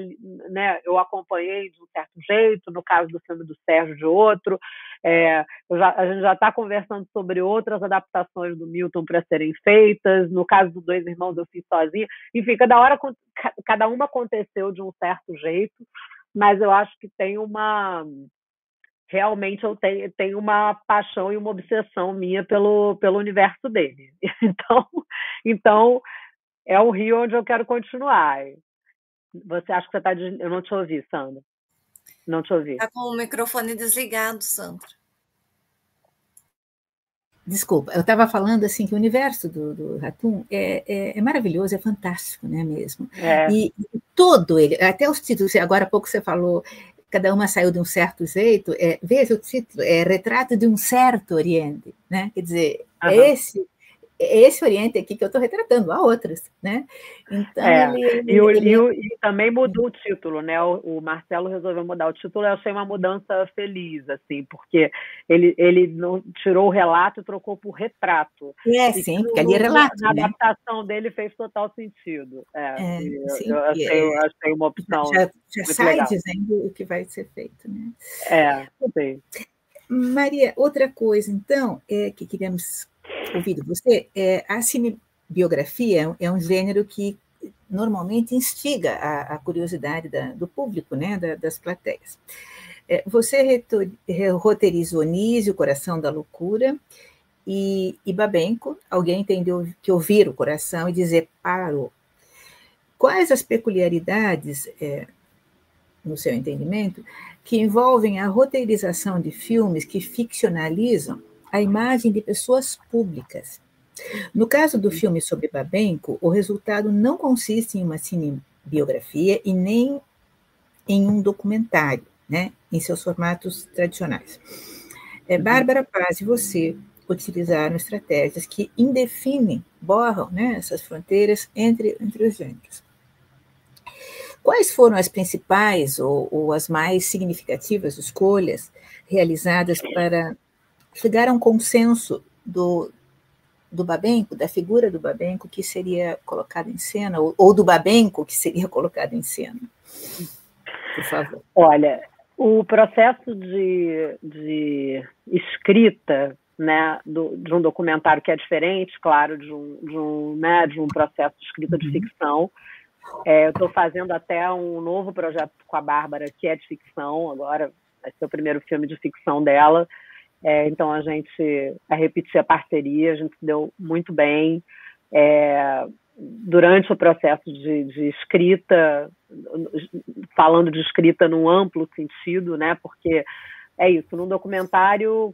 né, eu acompanhei de um certo jeito, no caso do filme do Sérgio, de outro. A gente já está conversando sobre outras adaptações do Milton para serem feitas. No caso dos Dois Irmãos, eu fiz sozinha. Enfim, cada uma aconteceu de um certo jeito, mas eu acho que tem realmente eu tenho uma paixão e uma obsessão minha pelo universo dele. Então é o Rio onde eu quero continuar. Você acha que você está... Eu não te ouvi, Sandra. Não te ouvi. Está com o microfone desligado, Sandra. Desculpa, eu estava falando assim que o universo do Ratum é maravilhoso, é fantástico, né, mesmo? E todo ele, até os títulos, agora há pouco você falou, cada uma saiu de um certo jeito, veja o título, é Retrato de um Certo Oriente, né? Quer dizer, esse Oriente aqui que eu estou retratando, há outros, né? Então, e também mudou o título, né? O Marcelo resolveu mudar o título, eu achei uma mudança feliz, assim, porque ele não tirou o relato e trocou por retrato. Sim, porque ali é relato, na adaptação dele fez total sentido. Sim, eu achei uma opção já sai legal, dizendo o que vai ser feito, né? Sim. Maria, outra coisa, então, que queríamos ouvir de você, a cinebiografia é um gênero que normalmente instiga a curiosidade do público, né, das plateias. Você roteirizou Nise, O Coração da Loucura, e Babenco, alguém entendeu que ouvir o coração e dizer parou. Quais as peculiaridades, no seu entendimento, que envolvem a roteirização de filmes que ficcionalizam a imagem de pessoas públicas? No caso do filme sobre Babenco, o resultado não consiste em uma cinebiografia e nem em um documentário, né, em seus formatos tradicionais. Bárbara Paz e você utilizaram estratégias que indefinem, borram, né, essas fronteiras entre os gêneros. Quais foram as principais ou as mais significativas escolhas realizadas para chegar a um consenso do Babenco, da figura do Babenco que seria colocada em cena, ou do Babenco que seria colocado em cena? Por favor. Olha, o processo de escrita, né, de um documentário que é diferente, claro, de um processo de escrita de ficção. Eu estou fazendo até um novo projeto com a Bárbara, que é de ficção, agora vai ser o primeiro filme de ficção dela. Então a gente vai repetir a parceria, a gente se deu muito bem. Durante o processo de escrita, falando de escrita num amplo sentido, né? Porque é isso, num documentário,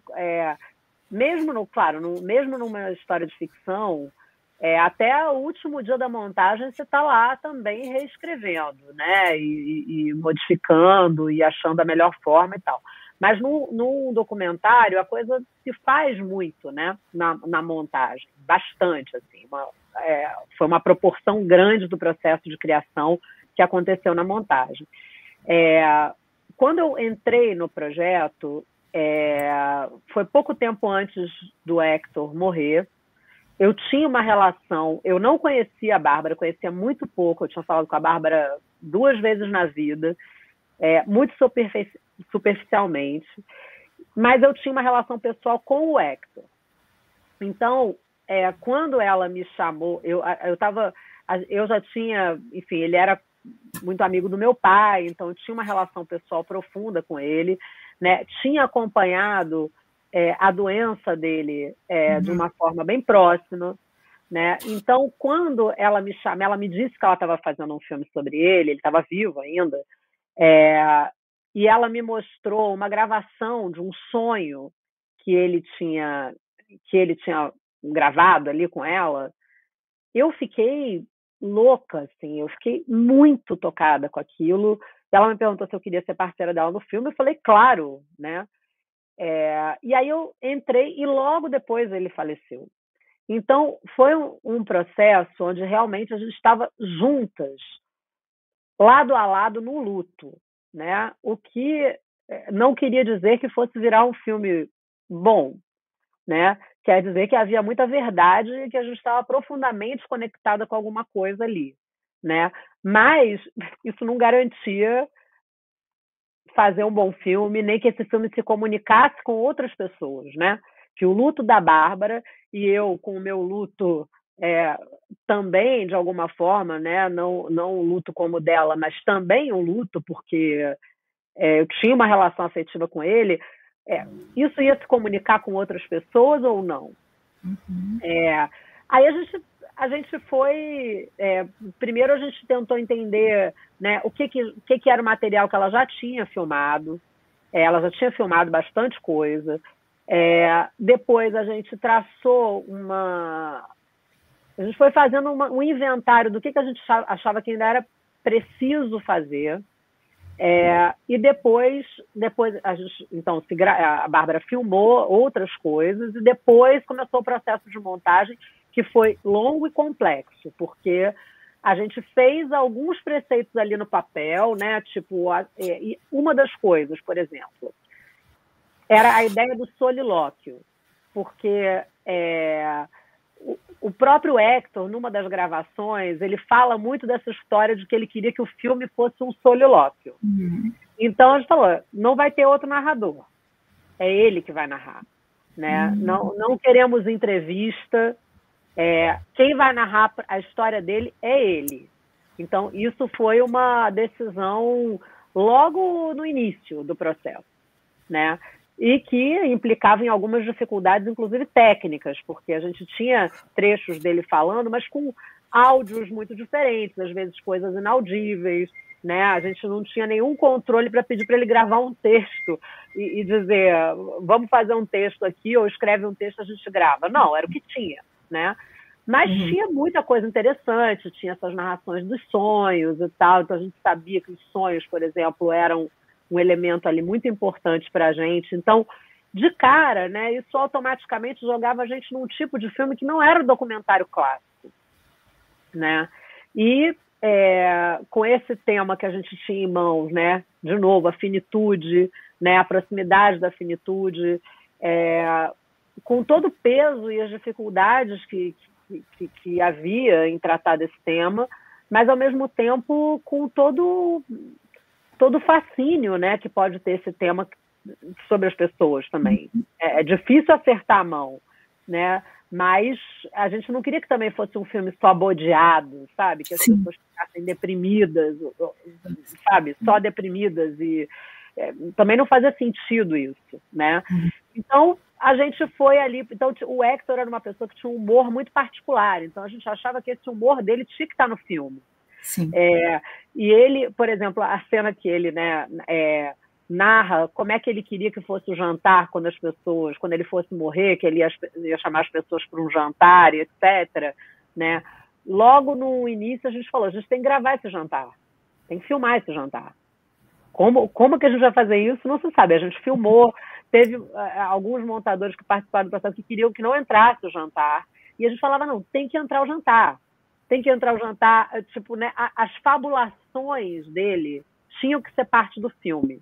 mesmo numa história de ficção, até o último dia da montagem você está lá também reescrevendo, né? E modificando e achando a melhor forma e tal. Mas num documentário a coisa se faz muito, né? Na montagem, bastante, assim. Foi uma proporção grande do processo de criação que aconteceu na montagem. Quando eu entrei no projeto, foi pouco tempo antes do Hector morrer. Eu tinha uma relação, eu não conhecia a Bárbara, conhecia muito pouco, eu tinha falado com a Bárbara 2 vezes na vida, muito superficialmente, mas eu tinha uma relação pessoal com o Hector. Então, quando ela me chamou, eu já tinha, enfim, ele era muito amigo do meu pai, então eu tinha uma relação pessoal profunda com ele, né? Tinha acompanhado a doença dele de uma forma bem próxima, né? Então, quando ela me chamou, ela me disse que ela estava fazendo um filme sobre ele estava vivo ainda, e ela me mostrou uma gravação de um sonho que ele tinha gravado ali com ela. Eu fiquei louca, assim, eu fiquei muito tocada com aquilo. Ela me perguntou se eu queria ser parceira dela no filme, eu falei, claro, né? E aí eu entrei e logo depois ele faleceu. Então, foi um processo onde realmente a gente estava juntas, lado a lado, no luto, né? O que não queria dizer que fosse virar um filme bom, né? Quer dizer que havia muita verdade e que a gente estava profundamente conectada com alguma coisa ali, né? Mas isso não garantia fazer um bom filme, nem que esse filme se comunicasse com outras pessoas, né? Que o luto da Bárbara e eu com o meu luto também, de alguma forma, né? Não um luto como o dela, mas também um luto, porque eu tinha uma relação afetiva com ele, isso ia se comunicar com outras pessoas ou não? Uhum. Aí a gente foi... primeiro a gente tentou entender, né, o que era o material que ela já tinha filmado. Ela já tinha filmado bastante coisa. Depois a gente traçou a gente foi fazendo um inventário do que a gente achava que ainda era preciso fazer. E depois então, a Bárbara filmou outras coisas e depois começou o processo de montagem, que foi longo e complexo, porque a gente fez alguns preceitos ali no papel, né? Tipo, uma das coisas, por exemplo, era a ideia do solilóquio, porque o próprio Hector, numa das gravações, ele fala muito dessa história de que ele queria que o filme fosse um solilóquio. Uhum. Então, a gente falou, não vai ter outro narrador. É ele que vai narrar. Né? Uhum. Não queremos entrevista. Quem vai narrar a história dele é ele. Então, isso foi uma decisão logo no início do processo. Né? E que implicava em algumas dificuldades, inclusive técnicas, porque a gente tinha trechos dele falando, mas com áudios muito diferentes, às vezes coisas inaudíveis, né? A gente não tinha nenhum controle para pedir para ele gravar um texto e dizer, vamos fazer um texto aqui, ou escreve um texto, a gente grava. Não, era o que tinha, né? Mas tinha muita coisa interessante, tinha essas narrações dos sonhos e tal, então a gente sabia que os sonhos, por exemplo, eram um elemento ali muito importante para a gente. Então, de cara, né, isso automaticamente jogava a gente num tipo de filme que não era o documentário clássico, né? E com esse tema que a gente tinha em mãos, né, de novo, a finitude, né, a proximidade da finitude, com todo o peso e as dificuldades que havia em tratar desse tema, mas, ao mesmo tempo, com todo o fascínio, né, que pode ter esse tema sobre as pessoas também. É difícil acertar a mão, né? Mas a gente não queria que também fosse um filme só bodeado, sabe? Que as pessoas ficassem deprimidas, sabe? Só deprimidas. E também não fazia sentido isso, né? Então, a gente foi ali... Então, o Hector era uma pessoa que tinha um humor muito particular. Então, a gente achava que esse humor dele tinha que estar no filme. Sim. E ele, por exemplo, a cena que ele, né, narra como é que ele queria que fosse o jantar quando ele fosse morrer, que ele ia chamar as pessoas para um jantar, etc. Né? Logo no início a gente falou, a gente tem que gravar esse jantar, tem que filmar esse jantar. Como que a gente vai fazer isso? Não se sabe. A gente filmou, teve alguns montadores que participaram do processo que queriam que não entrasse o jantar, e a gente falava, não, tem que entrar o jantar. Tem que entrar o jantar, tipo, né, as fabulações dele tinham que ser parte do filme.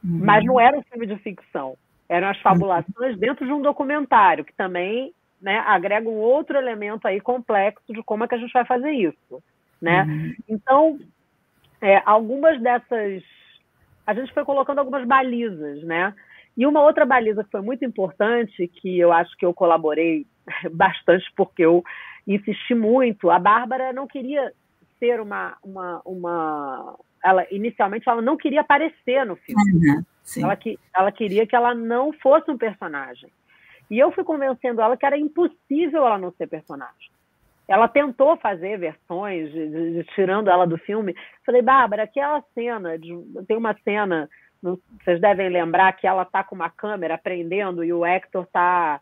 Mas não era um filme de ficção. Eram as fabulações dentro de um documentário, que também, né, agrega um outro elemento aí complexo de como é que a gente vai fazer isso. Né? Então, algumas dessas... A gente foi colocando algumas balizas, né? E uma outra baliza que foi muito importante, que eu acho que eu colaborei bastante, porque eu insisti muito. A Bárbara não queria ser ela inicialmente ela não queria aparecer no filme. Ela queria que ela não fosse um personagem. E eu fui convencendo ela que era impossível ela não ser personagem. Ela tentou fazer versões tirando ela do filme. Falei, Bárbara, aquela cena, tem uma cena, vocês devem lembrar, que ela está com uma câmera prendendo e o Hector está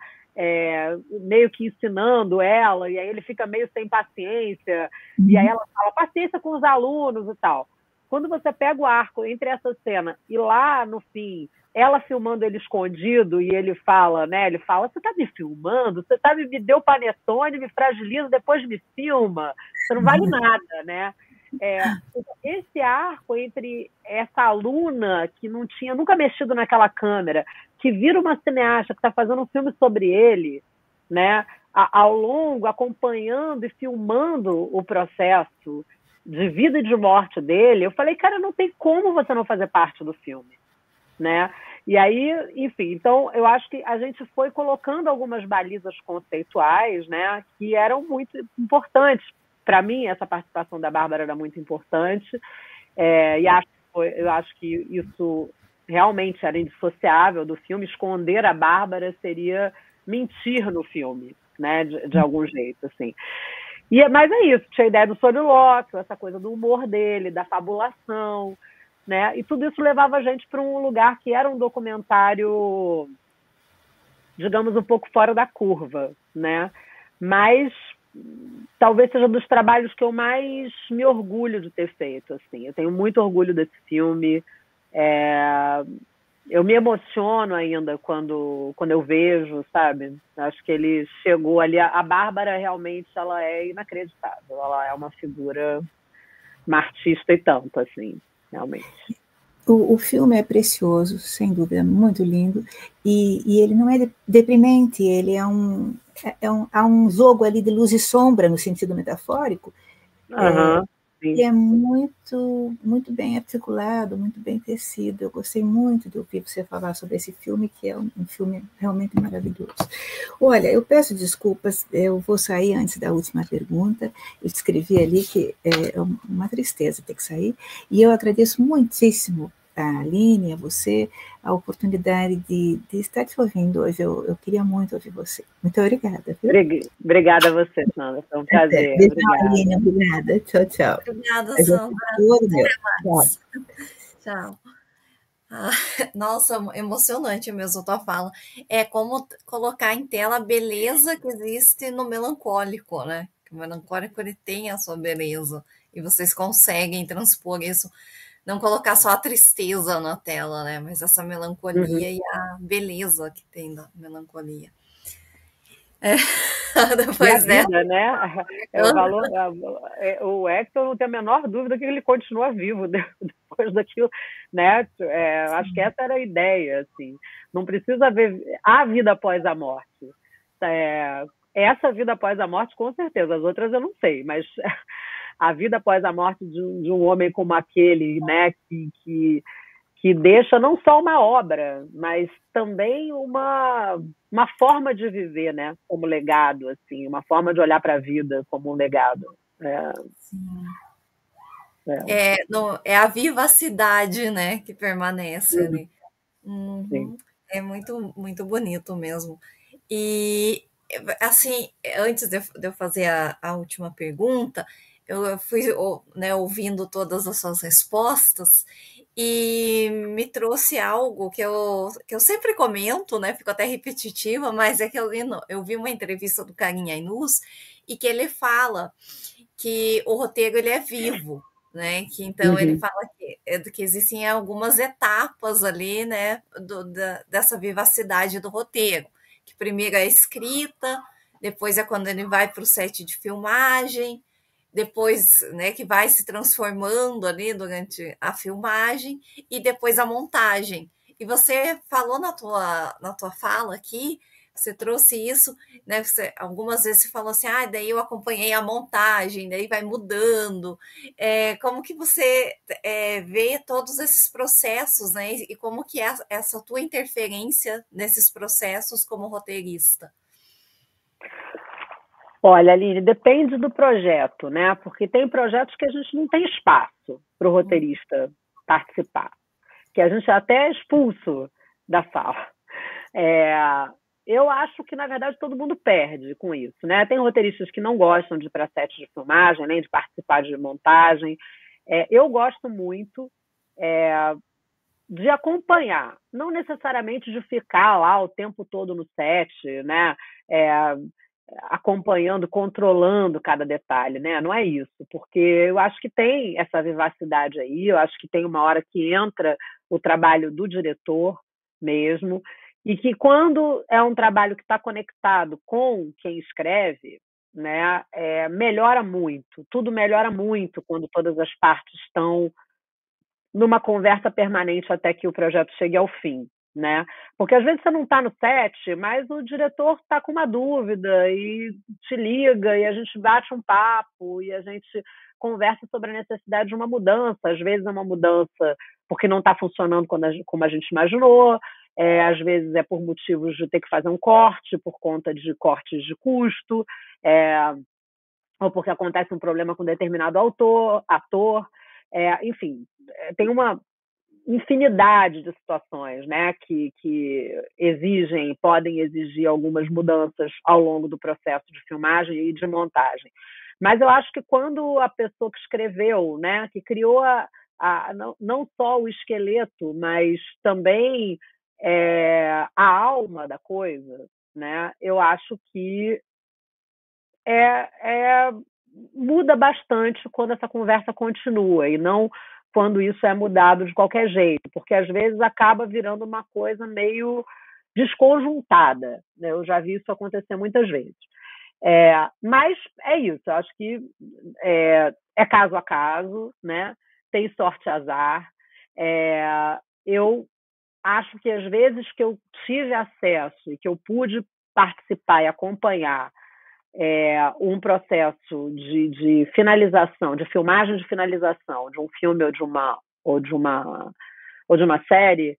meio que ensinando ela, e aí ele fica meio sem paciência, e aí ela fala, paciência com os alunos e tal. quando você pega o arco entre essa cena e lá no fim, ela filmando ele escondido e ele fala, né? Ele fala, você tá me filmando? Você me deu panetone, me fragiliza, depois me filma. Você não vale nada, né? Esse arco entre essa aluna que não tinha nunca mexido naquela câmera, que vira uma cineasta que está fazendo um filme sobre ele, né? Ao longo, acompanhando e filmando o processo de vida e de morte dele, eu falei, cara, não tem como você não fazer parte do filme, né? E aí, enfim, então eu acho que a gente foi colocando algumas balizas conceituais, né, que eram muito importantes. Para mim, essa participação da Bárbara era muito importante, e eu acho que isso realmente era indissociável do filme. Esconder a Bárbara seria mentir no filme, né, de algum jeito, assim. Mas é isso, tinha a ideia do solilóquio, essa coisa do humor dele, da fabulação, né? E tudo isso levava a gente para um lugar que era um documentário, digamos, um pouco fora da curva, né? Mas talvez seja dos trabalhos que eu mais me orgulho de ter feito, assim. Eu tenho muito orgulho desse filme. Eu me emociono ainda quando eu vejo, sabe? Acho que ele chegou ali. A Bárbara realmente ela é inacreditável. Ela é uma figura, uma artista e tanto, assim, realmente. O filme é precioso, sem dúvida, muito lindo, e ele não é deprimente, ele há um jogo ali de luz e sombra, no sentido metafórico, e é muito, muito bem articulado, muito bem tecido. Eu gostei muito de ouvir você falar sobre esse filme, que é um filme realmente maravilhoso. Olha, eu peço desculpas, eu vou sair antes da última pergunta. Eu escrevi ali que é uma tristeza ter que sair, e eu agradeço muitíssimo a Aline, a você, a oportunidade de estar te ouvindo hoje. Eu queria muito ouvir você. Muito obrigada. Viu? Obrigada a você, Sandra. Foi um prazer. Beijão, Aline. Obrigada. Tchau, tchau. Obrigada, Sandra. Até mais. Tchau. Nossa, emocionante mesmo a tua fala. É como colocar em tela a beleza que existe no melancólico, né? O melancólico ele tem a sua beleza e vocês conseguem transpor isso, não colocar só a tristeza na tela, né? Mas essa melancolia e a beleza que tem da melancolia. Depois e a vida, né? O Hector, não tem a menor dúvida que ele continua vivo depois daquilo, né? Acho que essa era a ideia, assim. Não precisa haver a vida após a morte. Essa vida após a morte, com certeza. As outras eu não sei, mas a vida após a morte de um homem como aquele, né? Que deixa não só uma obra, mas também uma forma de viver, né? Como legado, assim, uma forma de olhar para a vida como um legado. Sim. É a vivacidade, né, que permanece ali. Uhum. É muito, muito bonito mesmo. E, assim, antes de eu fazer a última pergunta, eu fui, né, ouvindo todas as suas respostas e me trouxe algo que eu sempre comento, né? Fico até repetitiva, mas é que eu vi uma entrevista do Karim Ainuz e que ele fala que o roteiro ele é vivo, né? Que então ele fala que existem algumas etapas ali, né? Dessa vivacidade do roteiro, que primeiro é a escrita, depois é quando ele vai para o set de filmagem, depois, né, que vai se transformando ali durante a filmagem e depois a montagem. E você falou na tua fala aqui, você trouxe isso, né? Algumas vezes você falou assim, daí eu acompanhei a montagem, daí vai mudando. Como que você vê todos esses processos, né? E como que é essa tua interferência nesses processos como roteirista? Olha, Aline, depende do projeto, né? Porque tem projetos que a gente não tem espaço para o roteirista participar, que a gente até é expulso da sala. Eu acho que, na verdade, todo mundo perde com isso, né? Tem roteiristas que não gostam de ir para sete de filmagem, nem de participar de montagem. Eu gosto muito de acompanhar, não necessariamente de ficar lá o tempo todo no set, né? acompanhando, controlando cada detalhe, né? Não é isso, porque eu acho que tem essa vivacidade aí, eu acho que tem uma hora que entra o trabalho do diretor mesmo, e que quando é um trabalho que está conectado com quem escreve, né, melhora muito, tudo melhora muito quando todas as partes estão numa conversa permanente até que o projeto chegue ao fim, né? Porque às vezes você não está no set, mas o diretor está com uma dúvida e te liga e a gente bate um papo e a gente conversa sobre a necessidade de uma mudança. Às vezes é uma mudança porque não está funcionando como a gente imaginou, às vezes é por motivos de ter que fazer um corte, por conta de cortes de custo, ou porque acontece um problema com determinado ator, enfim, tem uma infinidade de situações, né, que podem exigir algumas mudanças ao longo do processo de filmagem e de montagem. Mas eu acho que quando a pessoa que escreveu, né, que criou não só o esqueleto, mas também a alma da coisa, né, eu acho que muda bastante quando essa conversa continua e não quando isso é mudado de qualquer jeito, porque às vezes acaba virando uma coisa meio desconjuntada, né? Eu já vi isso acontecer muitas vezes. Mas é isso, eu acho que é caso a caso, né? Tem sorte e azar. Eu acho que às vezes que eu tive acesso e que eu pude participar e acompanhar um processo de finalização, de filmagem de finalização de um filme ou de uma série,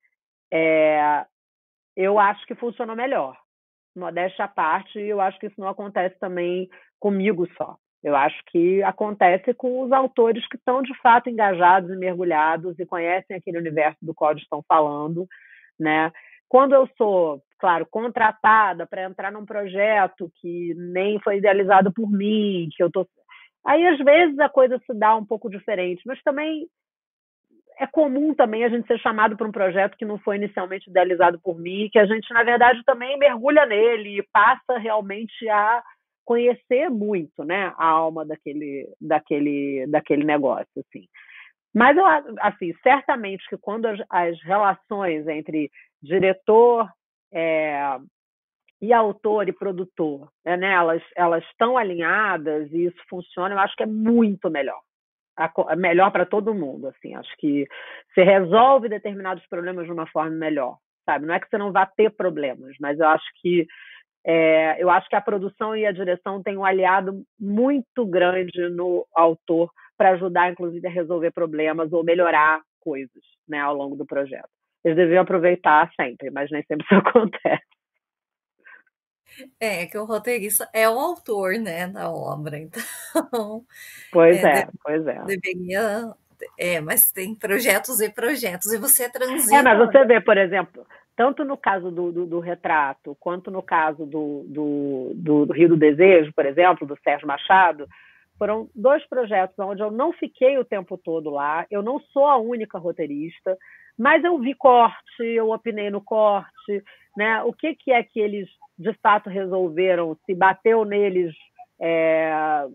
eu acho que funcionou melhor. Modéstia à parte, eu acho que isso não acontece também comigo só. Eu acho que acontece com os autores que estão, de fato, engajados e mergulhados e conhecem aquele universo do qual estão falando, né? Quando eu sou, claro, contratada para entrar num projeto que nem foi idealizado por mim, que eu tô... Aí, às vezes, a coisa se dá um pouco diferente, mas também é comum também a gente ser chamado para um projeto que não foi inicialmente idealizado por mim, que a gente, na verdade, também mergulha nele e passa realmente a conhecer muito, né, a alma daquele negócio, assim. Mas, assim, certamente que quando as relações entre diretor e autor e produtor, né, elas estão alinhadas e isso funciona, eu acho que é muito melhor. Melhor para todo mundo, assim. Acho que você resolve determinados problemas de uma forma melhor, sabe? Não é que você não vá ter problemas, mas eu acho que a produção e a direção têm um aliado muito grande no autor para ajudar, inclusive, a resolver problemas ou melhorar coisas, né, ao longo do projeto. Eles deveriam aproveitar sempre, mas nem sempre isso acontece. Que o roteirista é o autor, né, da obra, então... Pois é. Deveria... mas tem projetos e projetos, e você transita... mas você vê, por exemplo, tanto no caso do Retrato, quanto no caso do Rio do Desejo, por exemplo, do Sérgio Machado, foram 2 projetos onde eu não fiquei o tempo todo lá, eu não sou a única roteirista, mas eu vi corte, eu opinei no corte, né? O que é que eles, de fato, resolveram, se bateu neles,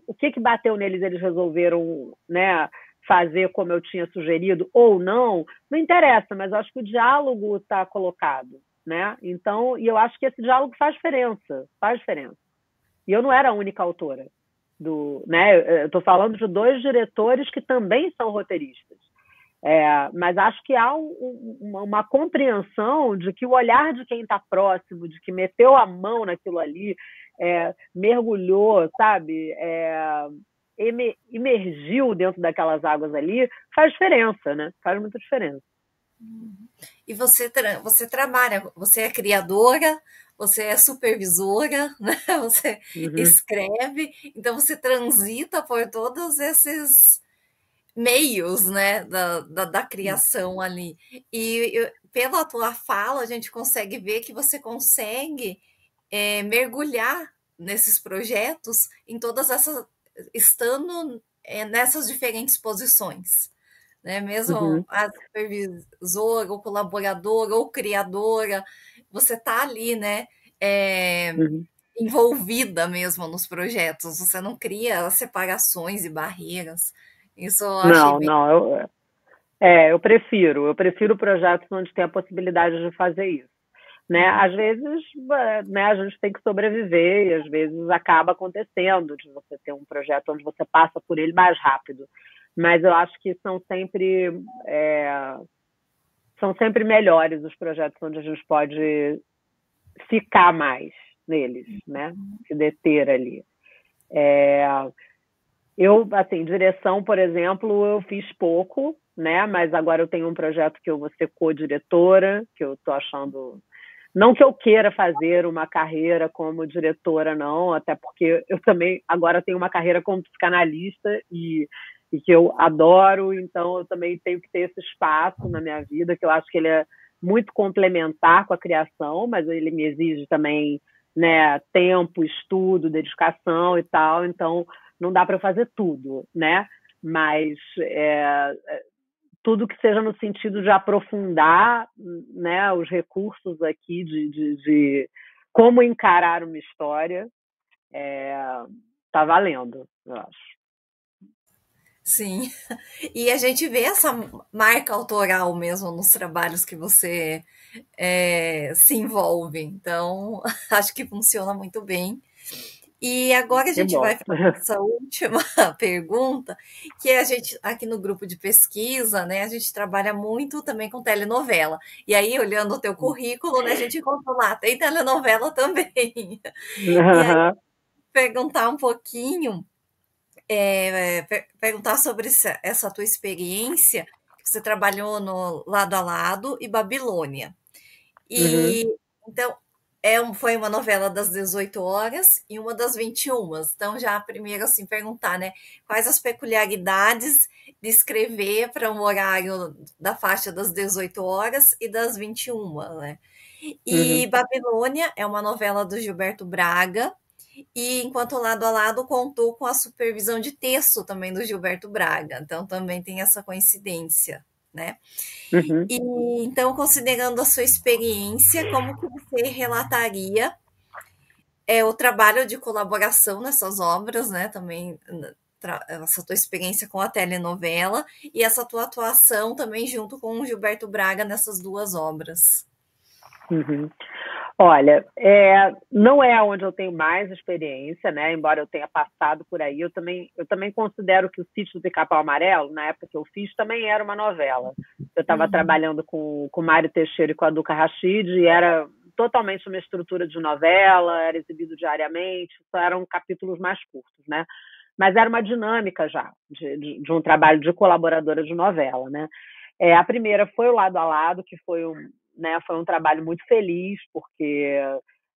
o que bateu neles, eles resolveram, né, fazer como eu tinha sugerido ou não interessa, mas eu acho que o diálogo está colocado, né? Então, e eu acho que esse diálogo faz diferença. E eu não era a única autora né? Eu estou falando de 2 diretores que também são roteiristas. Mas acho que há uma compreensão de que o olhar de quem está próximo, de que meteu a mão naquilo ali, mergulhou, sabe? Imergiu dentro daquelas águas ali, faz diferença, né? Faz muita diferença. E você trabalha, você é criadora, você é supervisora, né? Você escreve, então você transita por todos esses meios, né, da criação ali. E pela tua fala, a gente consegue ver que você consegue mergulhar nesses projetos, em todas essas, estando nessas diferentes posições, né? Mesmo a supervisora, ou colaboradora, ou criadora, você está ali, né? envolvida mesmo nos projetos, você não cria separações e barreiras. Isso eu achei Não, bem. não, eu prefiro projetos onde tem a possibilidade de fazer isso. Né? Às vezes, né, a gente tem que sobreviver e às vezes acaba acontecendo de você ter um projeto onde você passa por ele mais rápido. Mas eu acho que são sempre melhores os projetos onde a gente pode ficar mais neles, né? Se deter ali. Eu, assim, direção, por exemplo, eu fiz pouco, né? Mas agora eu tenho um projeto que eu vou ser co-diretora, que eu estou achando. Não que eu queira fazer uma carreira como diretora, não, até porque eu também agora tenho uma carreira como psicanalista e que eu adoro, então eu também tenho que ter esse espaço na minha vida, que eu acho que ele é muito complementar com a criação, mas ele me exige também, né, tempo, estudo, dedicação e tal, então não dá para eu fazer tudo, né? Mas tudo que seja no sentido de aprofundar, né, os recursos aqui de como encarar uma história, tá valendo, eu acho. Sim. E a gente vê essa marca autoral mesmo nos trabalhos que você se envolve. Então, acho que funciona muito bem. E agora a Que gente bom. vai para a nossa última pergunta, que a gente, aqui no grupo de pesquisa, né, a gente trabalha muito também com telenovela. E aí, olhando o teu currículo, né, a gente encontrou lá, tem telenovela também. E aí, perguntar um pouquinho, perguntar sobre essa tua experiência, você trabalhou no Lado a Lado e Babilônia. Uhum. E então foi uma novela das 18 horas e uma das 21. Então, já primeiro assim perguntar, né? Quais as peculiaridades de escrever para um horário da faixa das 18 horas e das 21, né? E Uhum. Babilônia é uma novela do Gilberto Braga, e enquanto Lado a Lado contou com a supervisão de texto também do Gilberto Braga. Então também tem essa coincidência, né? Uhum. E então, considerando a sua experiência, como que você relataria o trabalho de colaboração nessas obras, né? Também essa tua experiência com a telenovela e essa tua atuação também junto com o Gilberto Braga nessas duas obras. Uhum. Olha, não é onde eu tenho mais experiência, né? Embora eu tenha passado por aí, eu também considero que o Sítio do Pica-Pau Amarelo, na época que eu fiz, também era uma novela. Eu estava trabalhando com o Mário Teixeira e com a Duca Rachid, e era totalmente uma estrutura de novela, era exibido diariamente, só eram capítulos mais curtos, né? Mas era uma dinâmica já de um trabalho de colaboradora de novela, né? A primeira foi o Lado a Lado, que foi um trabalho muito feliz, porque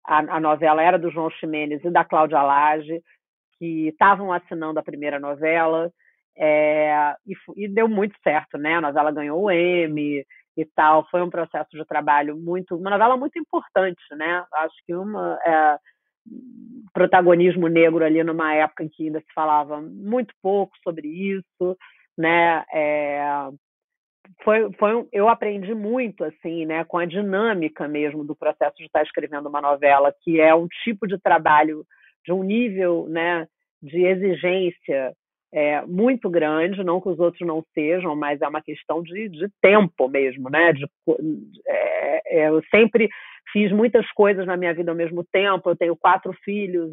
a novela era do João Ximenes e da Cláudia Lage, que estavam assinando a primeira novela, e deu muito certo, né? A novela ganhou o Emmy e tal, foi um processo de trabalho uma novela muito importante, né? Acho que protagonismo negro ali numa época em que ainda se falava muito pouco sobre isso, né? Eu aprendi muito assim, né, com a dinâmica mesmo do processo de estar escrevendo uma novela, que é um tipo de trabalho de um nível, né, de exigência muito grande, não que os outros não sejam, mas é uma questão de tempo mesmo, né? Eu sempre fiz muitas coisas na minha vida ao mesmo tempo. Eu tenho 4 filhos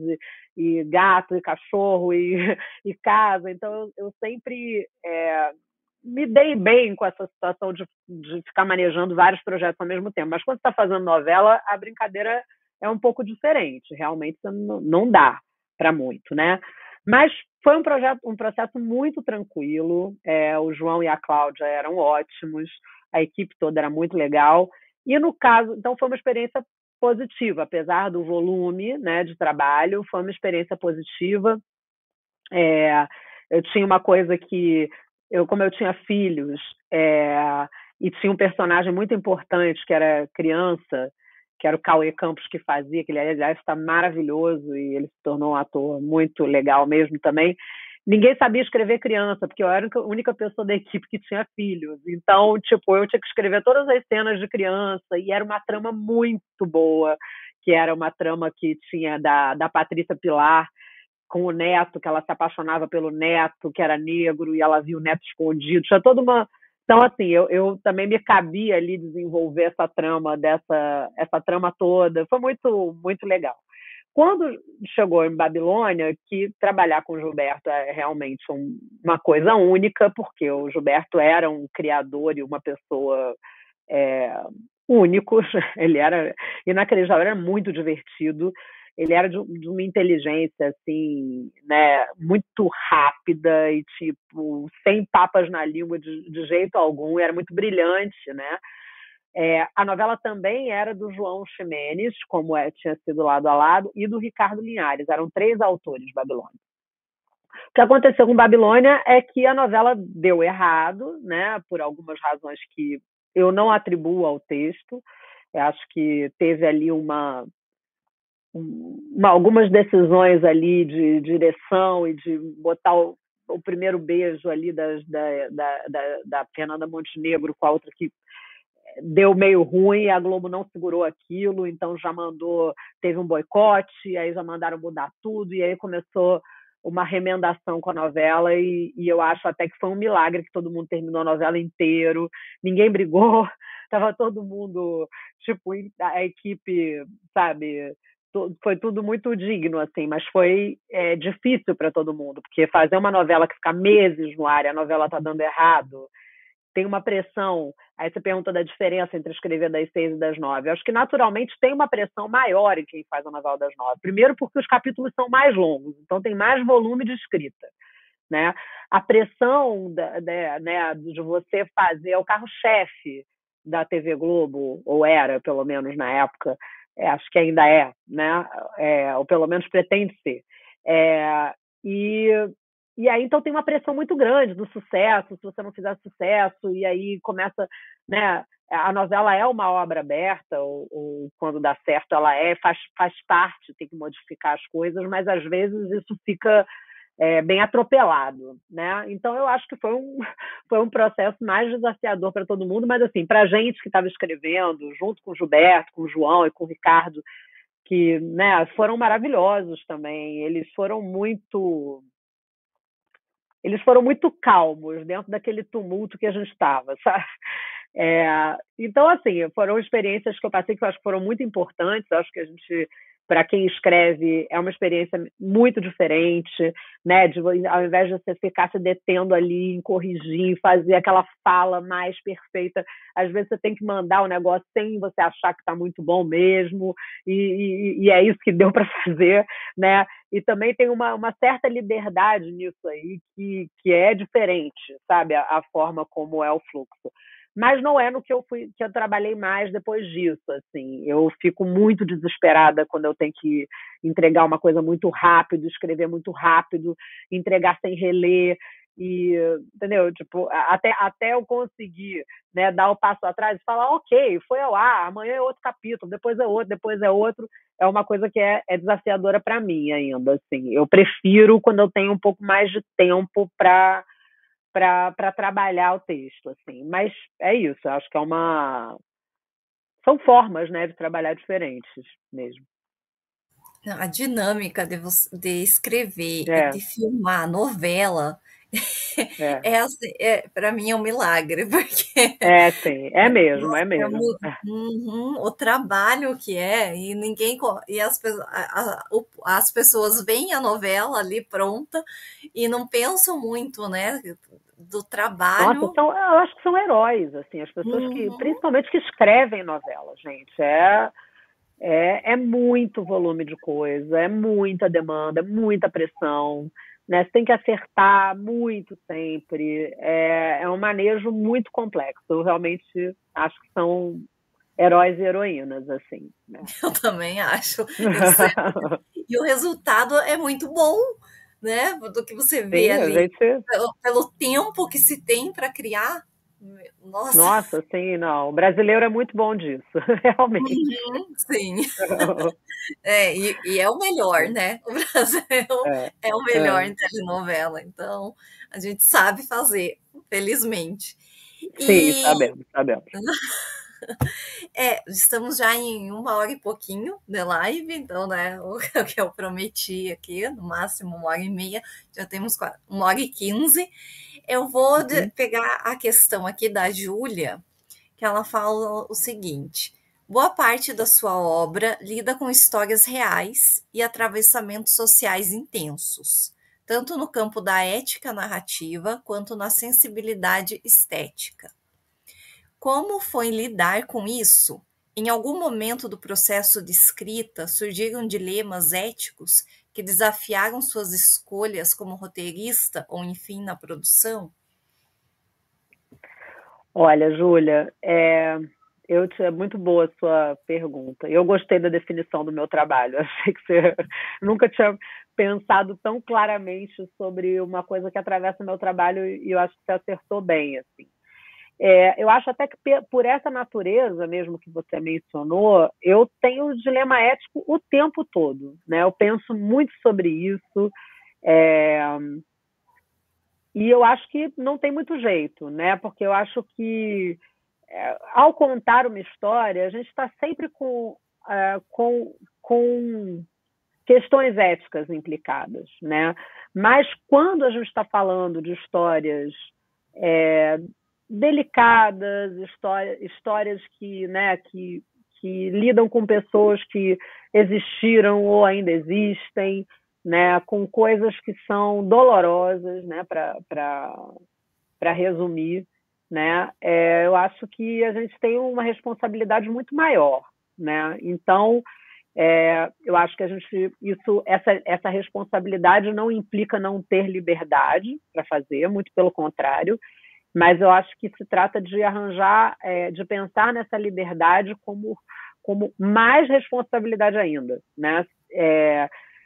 e gato e cachorro e casa, então eu sempre me dei bem com essa situação de ficar manejando vários projetos ao mesmo tempo. Mas quando você está fazendo novela, a brincadeira é um pouco diferente. Realmente não dá para muito, né? Mas foi um processo muito tranquilo. O João e a Cláudia eram ótimos, a equipe toda era muito legal. E no caso, então foi uma experiência positiva, apesar do volume, né, de trabalho, foi uma experiência positiva. Eu tinha uma coisa que como eu tinha filhos, e tinha um personagem muito importante que era criança, que era o Cauê Campos que fazia, que ele, aliás, está maravilhoso e ele se tornou um ator muito legal mesmo também. Ninguém sabia escrever criança, porque eu era a única pessoa da equipe que tinha filhos. Então, tipo, eu tinha que escrever todas as cenas de criança e era uma trama muito boa, que era uma trama que tinha da Patrícia Pilar com o neto, que ela se apaixonava pelo neto, que era negro, e ela via o neto escondido. Tinha toda uma... Então, assim, eu também me cabia ali desenvolver essa trama toda. Foi muito, muito legal. Quando chegou em Babilônia, que trabalhar com o Gilberto é realmente uma coisa única, porque o Gilberto era um criador e uma pessoa únicos. Ele era inacreditável, era muito divertido. Ele era de uma inteligência assim, né, muito rápida e tipo sem papas na língua de jeito algum. Era muito brilhante, né? A novela também era do João Ximenes, como tinha sido Lado a Lado, e do Ricardo Linhares. Eram 3 autores de Babilônia. O que aconteceu com Babilônia é que a novela deu errado, né, por algumas razões que eu não atribuo ao texto. Eu acho que teve ali algumas decisões ali de direção e de botar o primeiro beijo ali da Fernanda Montenegro com a outra que deu meio ruim, a Globo não segurou aquilo, então teve um boicote, aí já mandaram mudar tudo, e aí começou uma remendação com a novela, e eu acho até que foi um milagre que todo mundo terminou a novela inteiro, ninguém brigou, estava todo mundo, tipo, a equipe, sabe, foi tudo muito digno, assim, mas foi difícil para todo mundo, porque fazer uma novela que fica meses no ar e a novela está dando errado, tem uma pressão. Aí você pergunta da diferença entre escrever das 6 e das 9. Eu acho que, naturalmente, tem uma pressão maior em quem faz a novela das 9. Primeiro porque os capítulos são mais longos, então tem mais volume de escrita, né? A pressão né, de você fazer é o carro-chefe da TV Globo, ou era, pelo menos na época, acho que ainda né? Ou pelo menos pretende ser. E aí, então, tem uma pressão muito grande do sucesso, se você não fizer sucesso, e aí começa, né? A novela é uma obra aberta, ou quando dá certo ela faz parte, tem que modificar as coisas, mas às vezes isso fica bem atropelado, né? Então, eu acho que foi um processo mais desafiador para todo mundo, mas assim, para a gente que estava escrevendo, junto com o Gilberto, com o João e com o Ricardo, que, né, foram maravilhosos também, eles foram muito calmos dentro daquele tumulto que a gente estava, sabe? Então, assim, foram experiências que eu passei que eu acho que foram muito importantes. Eu acho que para quem escreve, é uma experiência muito diferente, né? Ao invés de você ficar se detendo ali em corrigir, fazer aquela fala mais perfeita, às vezes você tem que mandar o negócio sem você achar que está muito bom mesmo, e é isso que deu para fazer, né? E também tem uma certa liberdade nisso aí que é diferente, sabe? A forma como é o fluxo. Mas não é no que eu trabalhei mais depois disso, assim. Eu fico muito desesperada quando eu tenho que entregar uma coisa muito rápido, escrever muito rápido, entregar sem reler, entendeu? Tipo, até eu conseguir, né, dar o passo atrás e falar, ok, foi ao ar, amanhã é outro capítulo, depois é outro, é uma coisa que é desafiadora para mim ainda, assim. Eu prefiro quando eu tenho um pouco mais de tempo para trabalhar o texto, assim. Mas é isso, eu acho que são formas, né, de trabalhar diferentes mesmo. A dinâmica de escrever e de filmar a novela assim, para mim é um milagre, porque sim, é mesmo. o trabalho que e ninguém e as pessoas veem a novela ali pronta e não pensam muito, né, do trabalho. Nossa, eu acho que são heróis, assim, as pessoas principalmente que escrevem novela, gente, é muito volume de coisa, é muita demanda, é muita pressão, né? Você tem que acertar muito sempre, é um manejo muito complexo. Eu realmente acho que são heróis e heroínas, assim, né? Eu também acho. E o resultado é muito bom, né? Do que você vê ali, pelo tempo que se tem para criar. Nossa, sim, não. O brasileiro é muito bom disso, realmente. Sim. E é o melhor, né? O Brasil é o melhor em telenovela, então a gente sabe fazer, felizmente. Sim, sabemos. Estamos já em 1 hora e pouquinho de live, então, né, o que eu prometi aqui, no máximo 1 hora e meia, já temos 1 hora e 15. Eu vou pegar a questão aqui da Júlia, que ela fala o seguinte: boa parte da sua obra lida com histórias reais e atravessamentos sociais intensos, tanto no campo da ética narrativa quanto na sensibilidade estética. Como foi lidar com isso? Em algum momento do processo de escrita surgiram dilemas éticos que desafiaram suas escolhas como roteirista ou, enfim, na produção? Olha, Júlia, é muito boa a sua pergunta. Eu gostei da definição do meu trabalho. Achei que você nunca tinha pensado tão claramente sobre uma coisa que atravessa o meu trabalho e eu acho que você acertou bem, assim. Eu acho até que por essa natureza mesmo que você mencionou, eu tenho dilema ético o tempo todo, né? Eu penso muito sobre isso, e eu acho que não tem muito jeito, né? Porque eu acho que ao contar uma história, a gente está sempre com questões éticas implicadas, né? Mas quando a gente está falando de histórias delicadas, histórias que, né, que lidam com pessoas que existiram ou ainda existem, né, com coisas que são dolorosas, né, para resumir, né, eu acho que a gente tem uma responsabilidade muito maior, né? Então, eu acho que essa responsabilidade não implica não ter liberdade para fazer, muito pelo contrário. Mas eu acho que se trata de arranjar, de pensar nessa liberdade como mais responsabilidade ainda, né?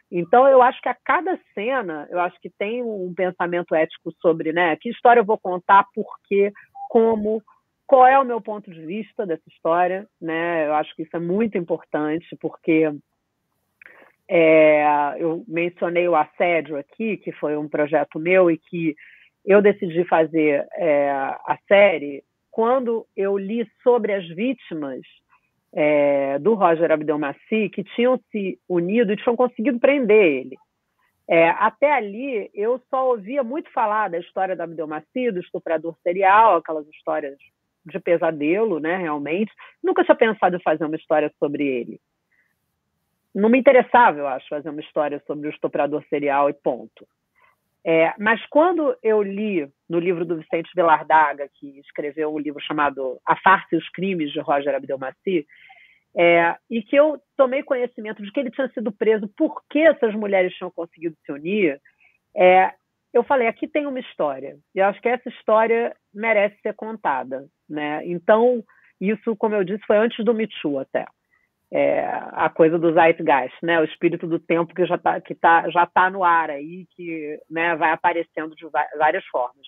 Então, eu acho que a cada cena, eu acho que tem um pensamento ético sobre, né, que história eu vou contar, por quê, como, qual é o meu ponto de vista dessa história, né? Eu acho que isso é muito importante, porque eu mencionei o Assédio aqui, que foi um projeto meu e que eu decidi fazer a série quando eu li sobre as vítimas do Roger Abdelmaci, que tinham se unido e tinham conseguido prender ele. Até ali, eu só ouvia muito falar da história do Abdelmaci, do estuprador serial, aquelas histórias de pesadelo, né, realmente. Nunca tinha pensado em fazer uma história sobre ele. Não me interessava, eu acho, fazer uma história sobre o estuprador serial e ponto. Mas quando eu li no livro do Vicente Vilardaga, que escreveu um livro chamado A Farsa e os Crimes, de Roger Abdelmaci, e que eu tomei conhecimento de que ele tinha sido preso porque essas mulheres tinham conseguido se unir, eu falei, aqui tem uma história, e eu acho que essa história merece ser contada, né? Então, isso, como eu disse, foi antes do Me Too até. A coisa do Zeitgeist, né? O espírito do tempo que já tá no ar aí, que, né, vai aparecendo de várias formas.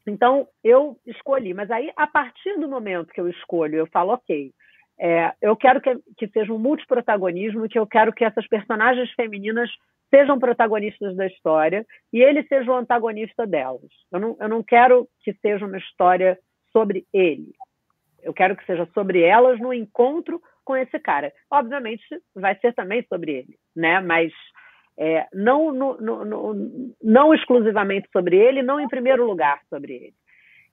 Então, eu escolhi, mas aí, a partir do momento que eu escolho, eu falo, ok, eu quero que seja um multiprotagonismo, que eu quero que essas personagens femininas sejam protagonistas da história e ele seja o antagonista delas. Eu não quero que seja uma história sobre ele. Eu quero que seja sobre elas no encontro com esse cara. Obviamente, vai ser também sobre ele, né? Mas não exclusivamente sobre ele, não em primeiro lugar sobre ele.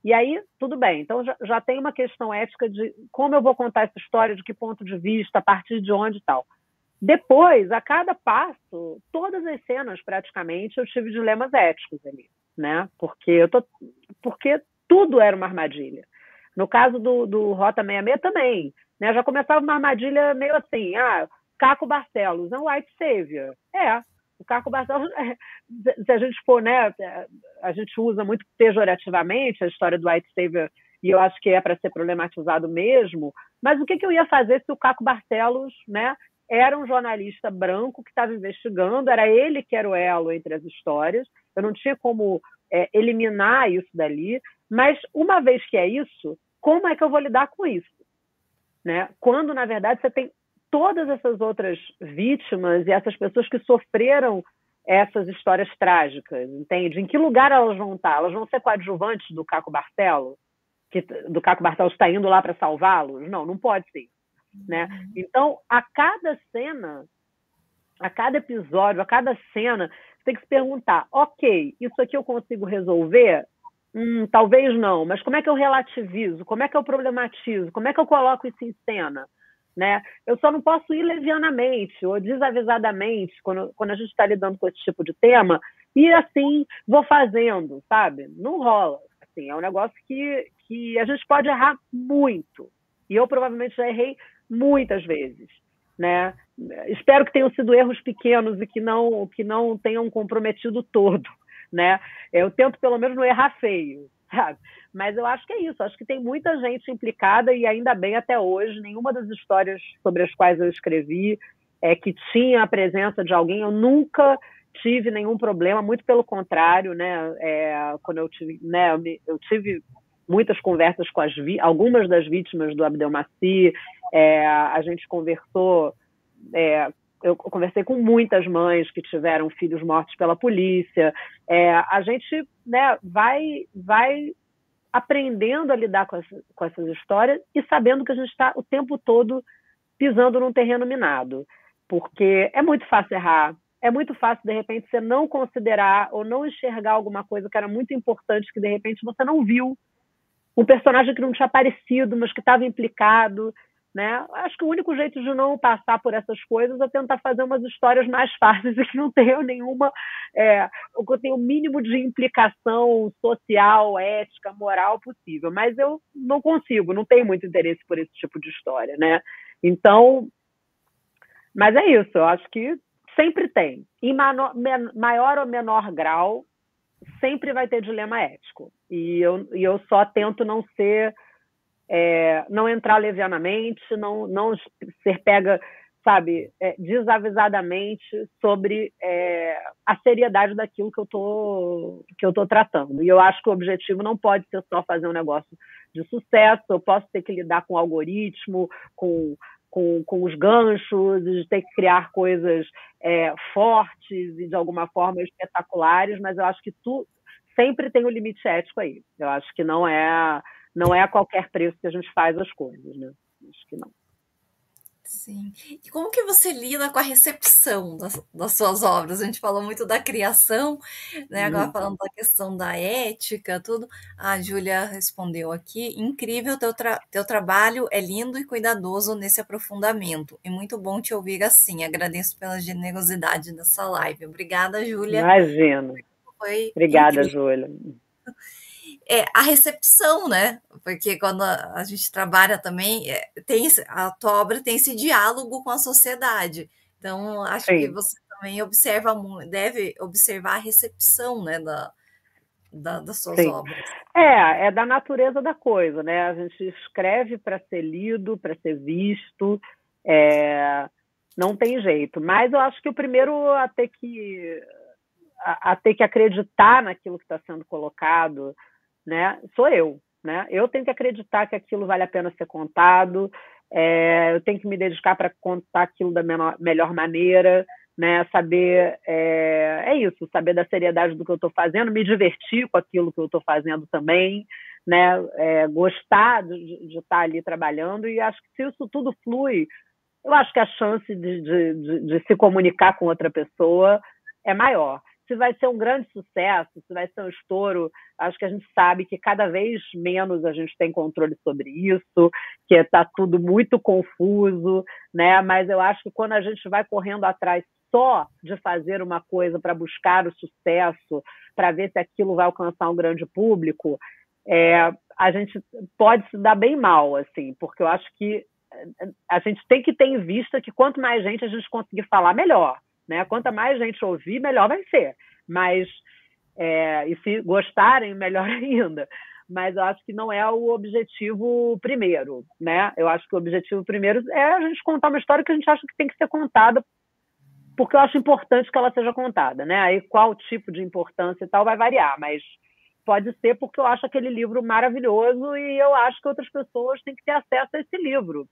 E aí, tudo bem. Então, já tem uma questão ética de como eu vou contar essa história, de que ponto de vista, a partir de onde e tal. Depois, a cada passo, todas as cenas, praticamente, eu tive dilemas éticos ali, né? Porque tudo era uma armadilha. No caso do Rota 66 também, né? Já começava uma armadilha meio assim, Caco Barcelos é um white savior. O Caco Barcelos, se a gente for, né, a gente usa muito pejorativamente a história do white savior, e eu acho que é para ser problematizado mesmo, mas o que eu ia fazer se o Caco Barcelos, né, era um jornalista branco que estava investigando, era ele que era o elo entre as histórias, eu não tinha como eliminar isso dali, mas uma vez que é isso, como é que eu vou lidar com isso? Né? Quando, na verdade, você tem todas essas outras vítimas e essas pessoas que sofreram essas histórias trágicas, entende? Em que lugar elas vão estar? Elas vão ser coadjuvantes do Caco Barcelos? do Caco Barcelos está indo lá para salvá-los? Não, não pode ser, né? Então, a cada cena, a cada episódio, a cada cena, você tem que se perguntar, ok, isso aqui eu consigo resolver? Talvez não, mas como é que eu relativizo? Como é que eu problematizo? Como é que eu coloco isso em cena? Né? Eu só não posso ir levianamente ou desavisadamente quando a gente está lidando com esse tipo de tema e assim vou fazendo, sabe? Não rola. Assim, é um negócio que a gente pode errar muito. E eu provavelmente já errei muitas vezes. Né? Espero que tenham sido erros pequenos e que não tenham comprometido todo. Né? Eu tento pelo menos não errar feio, sabe? Mas eu acho que é isso, acho que tem muita gente implicada e ainda bem até hoje, nenhuma das histórias sobre as quais eu escrevi que tinha a presença de alguém, eu nunca tive nenhum problema, muito pelo contrário, né? Quando eu tive, né, eu tive muitas conversas com algumas das vítimas do Abdelmaci, a gente conversou, eu conversei com muitas mães que tiveram filhos mortos pela polícia. A gente, né, vai aprendendo a lidar com essas histórias e sabendo que a gente está o tempo todo pisando num terreno minado. Porque é muito fácil errar, é muito fácil, de repente, você não considerar ou não enxergar alguma coisa que era muito importante que, de repente, você não viu. Um personagem que não tinha aparecido, mas que estava implicado. Né? Acho que o único jeito de não passar por essas coisas é tentar fazer umas histórias mais fáceis e que não tenham nenhuma, ou que tenham o mínimo de implicação social, ética, moral possível. Mas eu não consigo, não tenho muito interesse por esse tipo de história, né? Então, mas é isso, eu acho que sempre tem. Em maior ou menor grau, sempre vai ter dilema ético. E eu só tento não ser... não entrar levianamente, não ser pega, sabe, desavisadamente sobre a seriedade daquilo que eu tô tratando. E eu acho que o objetivo não pode ser só fazer um negócio de sucesso, eu posso ter que lidar com o algoritmo, com os ganchos, de ter que criar coisas fortes e, de alguma forma, espetaculares, mas eu acho que sempre tem um limite ético aí. Eu acho que não é a qualquer preço que a gente faz as coisas, né? Acho que não. Sim. E como que você lida com a recepção das suas obras? A gente falou muito da criação, né? Agora falando da questão da ética, tudo. A Júlia respondeu aqui, incrível, teu trabalho é lindo e cuidadoso nesse aprofundamento. E muito bom te ouvir assim. Agradeço pela generosidade dessa live. Obrigada, Júlia. Imagino. Foi Obrigada, incrível. Júlia. A recepção, né? Porque quando a gente trabalha também, a tua obra tem esse diálogo com a sociedade. Então, acho que você também deve observar a recepção, né, das suas obras. É da natureza da coisa, né? A gente escreve para ser lido, para ser visto, não tem jeito. Mas eu acho que o primeiro a ter que acreditar naquilo que está sendo colocado, né, sou eu, né? Eu tenho que acreditar que aquilo vale a pena ser contado, eu tenho que me dedicar para contar aquilo da melhor maneira, né? Saber, isso, saber da seriedade do que eu estou fazendo, me divertir com aquilo que eu estou fazendo também, né? Gostar de estar ali trabalhando, e acho que se isso tudo flui, eu acho que a chance de se comunicar com outra pessoa é maior. Se vai ser um grande sucesso, se vai ser um estouro, acho que a gente sabe que cada vez menos a gente tem controle sobre isso, que está tudo muito confuso, né? Mas eu acho que quando a gente vai correndo atrás só de fazer uma coisa para buscar o sucesso, para ver se aquilo vai alcançar um grande público, a gente pode se dar bem mal, assim, porque eu acho que a gente tem que ter em vista que quanto mais gente a gente conseguir falar, melhor. Né? Quanto mais gente ouvir, melhor vai ser. Mas, e se gostarem, melhor ainda. Mas eu acho que não é o objetivo primeiro. Né? Eu acho que o objetivo primeiro é a gente contar uma história que a gente acha que tem que ser contada, porque eu acho importante que ela seja contada. Né? Aí qual tipo de importância e tal vai variar, mas pode ser porque eu acho aquele livro maravilhoso e eu acho que outras pessoas têm que ter acesso a esse livro,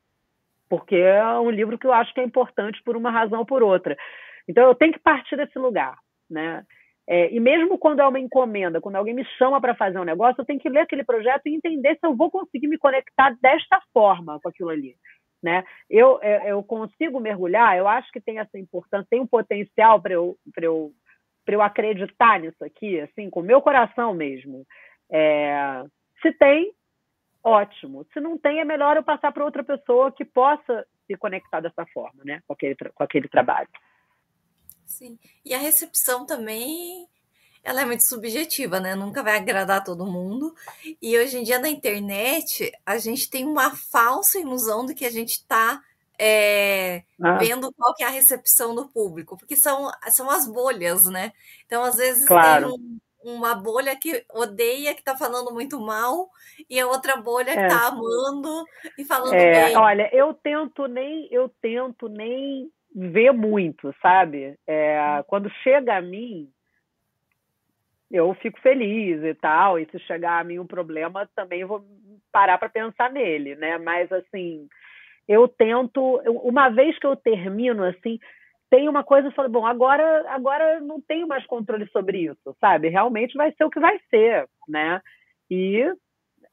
porque é um livro que eu acho que é importante por uma razão ou por outra. Então, eu tenho que partir desse lugar, né? E mesmo quando é uma encomenda, quando alguém me chama para fazer um negócio, eu tenho que ler aquele projeto e entender se eu vou conseguir me conectar desta forma com aquilo ali, né? Eu consigo mergulhar, eu acho que tem essa importância, tem um potencial para eu acreditar nisso aqui, assim, com o meu coração mesmo. Se tem, ótimo. Se não tem, é melhor eu passar para outra pessoa que possa se conectar dessa forma, né? Com aquele trabalho. Sim. E a recepção também, ela é muito subjetiva, né? Nunca vai agradar todo mundo. E hoje em dia na internet, a gente tem uma falsa ilusão de que a gente está vendo qual que é a recepção do público, porque são as bolhas, né? Então, às vezes, claro. tem uma bolha que odeia, que está falando muito mal, e a outra bolha que está amando e falando bem. Olha, eu tento nem ver muito, sabe? Quando chega a mim, eu fico feliz e tal, e se chegar a mim um problema, também vou parar para pensar nele, né? Mas, assim, eu tento... Uma vez que eu termino, assim, tem uma coisa, eu falo, bom, agora eu não tenho mais controle sobre isso, sabe? Realmente vai ser o que vai ser, né? E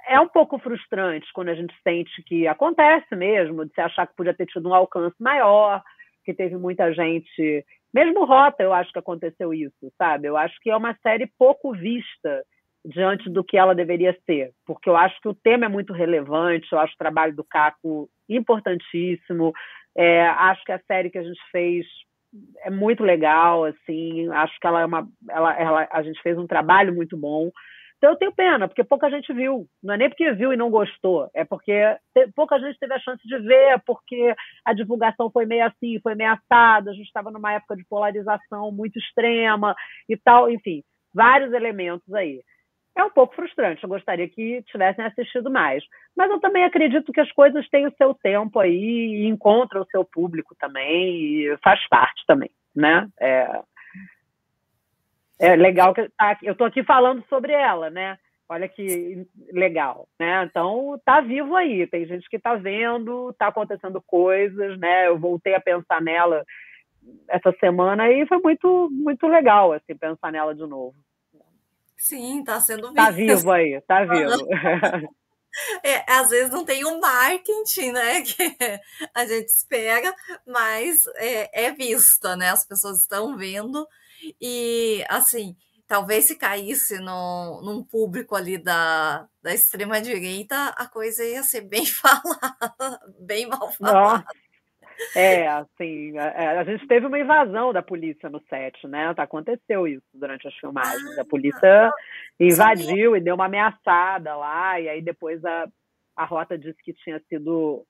é um pouco frustrante quando a gente sente que acontece mesmo, de se achar que podia ter tido um alcance maior, que teve muita gente... Mesmo Rota, eu acho que aconteceu isso, sabe? Eu acho que é uma série pouco vista diante do que ela deveria ser, porque eu acho que o tema é muito relevante, eu acho o trabalho do Caco importantíssimo, acho que a série que a gente fez é muito legal, assim, acho que a gente fez um trabalho muito bom. Então eu tenho pena, porque pouca gente viu. Não é nem porque viu e não gostou, é porque pouca gente teve a chance de ver, porque a divulgação foi meio assim, foi meio assada, a gente estava numa época de polarização muito extrema e tal, enfim, vários elementos aí. É um pouco frustrante, eu gostaria que tivessem assistido mais. Mas eu também acredito que as coisas têm o seu tempo aí e encontram o seu público também, e faz parte também, né? É legal que eu estou aqui falando sobre ela, né? Olha que legal, né? Então tá vivo aí, tem gente que tá vendo, tá acontecendo coisas, né? Eu voltei a pensar nela essa semana e foi muito, muito legal, assim, pensar nela de novo. Sim, tá sendo vivo. Tá vivo aí, tá vivo. Às vezes não tem um marketing, né, que a gente espera, mas é vista, né? As pessoas estão vendo e, assim, talvez se caísse num público ali da extrema-direita, a coisa ia ser bem falada, bem mal falada. Nossa. Assim, a gente teve uma invasão da polícia no set, né? Aconteceu isso durante as filmagens. A polícia invadiu e deu uma ameaçada lá, e aí depois a Rota disse que tinha sido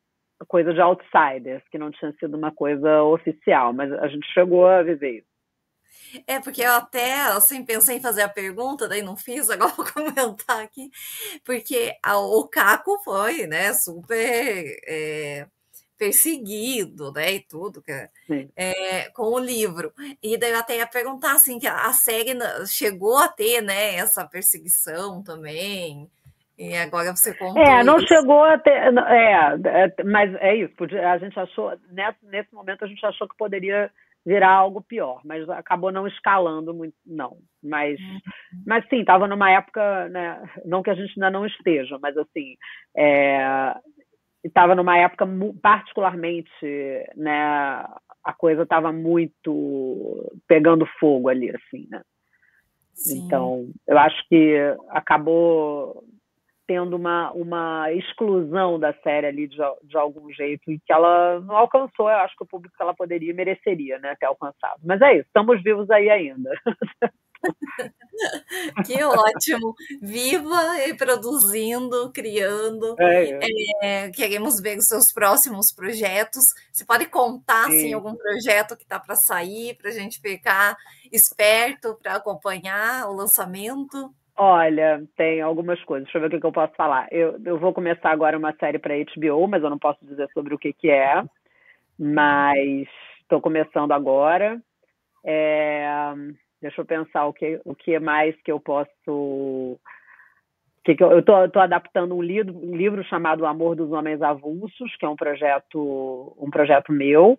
coisa de outsiders, que não tinha sido uma coisa oficial, mas a gente chegou a viver isso. Porque eu até assim, pensei em fazer a pergunta, daí não fiz, agora vou comentar aqui, porque o Caco foi, né, super perseguido, né, e tudo, com o livro. E daí eu até ia perguntar, assim, que a série chegou a ter, né, essa perseguição também, e agora você contou não isso. chegou a ter, mas é isso, a gente achou, nesse momento a gente achou que poderia virar algo pior, mas acabou não escalando muito, não. Mas sim, estava numa época, né, não que a gente ainda não esteja, mas assim, estava numa época particularmente, né, a coisa estava muito pegando fogo ali, assim, né? Sim. Então, eu acho que acabou tendo uma exclusão da série ali de algum jeito e que ela não alcançou, eu acho que o público que ela poderia e mereceria, né, ter alcançado. Mas é isso, estamos vivos aí ainda. Que ótimo! Viva, reproduzindo, criando. Queremos ver os seus próximos projetos. Você pode contar assim, algum projeto que está para sair, para a gente ficar esperto para acompanhar o lançamento? Olha, tem algumas coisas. Deixa eu ver o que eu posso falar. Eu vou começar agora uma série para HBO, mas eu não posso dizer sobre o que é. Mas estou começando agora. Deixa eu pensar o que mais que eu posso... Eu estou adaptando um livro chamado O Amor dos Homens Avulsos, que é um projeto meu.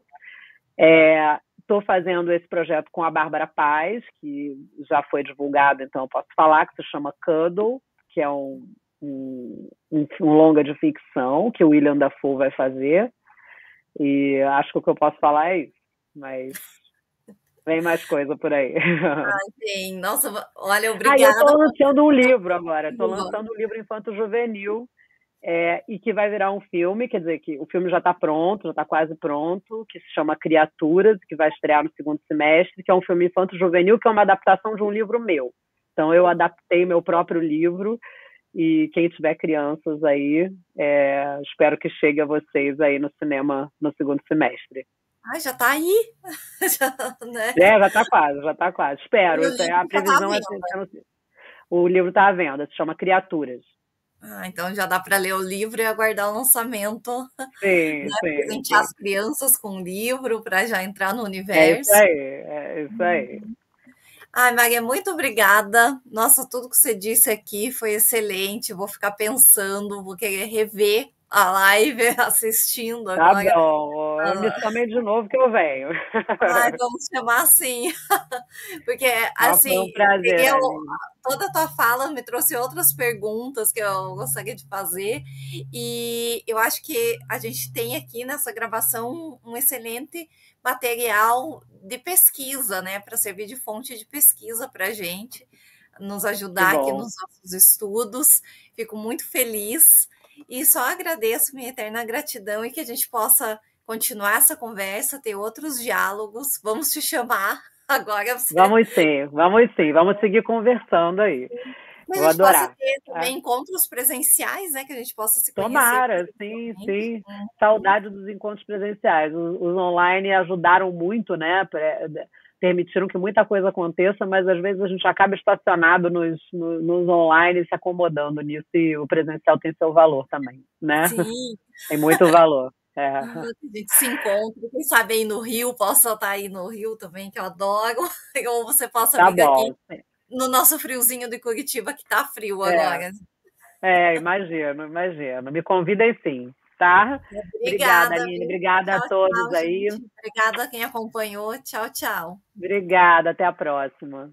estou fazendo esse projeto com a Bárbara Paz, que já foi divulgado, então eu posso falar, que se chama Cuddle, que é um longa de ficção que o William Dafoe vai fazer. E acho que o que eu posso falar é isso, mas vem mais coisa por aí. Tem. Nossa, olha, Eu obrigada. estou lançando um livro agora, estou lançando um livro infanto-juvenil, e que vai virar um filme, quer dizer, que o filme já está pronto, já está quase pronto, que se chama Criaturas, que vai estrear no segundo semestre, que é um filme infanto-juvenil, que é uma adaptação de um livro meu. Então, eu adaptei meu próprio livro, e quem tiver crianças aí, espero que chegue a vocês aí no cinema no segundo semestre. Ai, já está aí? Já, né? Já está quase. Espero. A previsão é assim, o livro está à venda, se chama Criaturas. Então já dá para ler o livro e aguardar o lançamento. Sim, né? sim. Presentear as crianças com o livro para já entrar no universo. É isso aí. Ai, Maria, muito obrigada. Nossa, tudo que você disse aqui foi excelente. Vou ficar pensando, vou querer rever a live assistindo agora. Tá bom, me chamem de novo que eu venho. Ai, vamos chamar assim. Porque, assim, foi um prazer, toda a tua fala me trouxe outras perguntas que eu gostaria de fazer. E eu acho que a gente tem aqui nessa gravação um excelente material de pesquisa, né? Para servir de fonte de pesquisa para a gente, nos ajudar aqui nos nossos estudos. Fico muito feliz. E só agradeço minha eterna gratidão e que a gente possa continuar essa conversa, ter outros diálogos. Vamos te chamar agora. Vamos sim. Vamos seguir conversando aí. Mas vou adorar. Possa ter também encontros presenciais, né? Que a gente possa se conhecer. Tomara, sim. Saudade dos encontros presenciais. Os online ajudaram muito, né? Permitiram que muita coisa aconteça, mas às vezes a gente acaba estacionado nos online, se acomodando nisso, e o presencial tem seu valor também, né? Sim. Tem muito valor. A gente se encontra, quem sabe aí no Rio, possa estar aí no Rio também, que eu adoro, ou você possa vir aqui no nosso friozinho de Curitiba, que tá frio agora. Imagino. Me convidem sim, tá? Obrigada, Aline. Obrigada a todos aí. Gente. Obrigada a quem acompanhou. Tchau. Obrigada, até a próxima.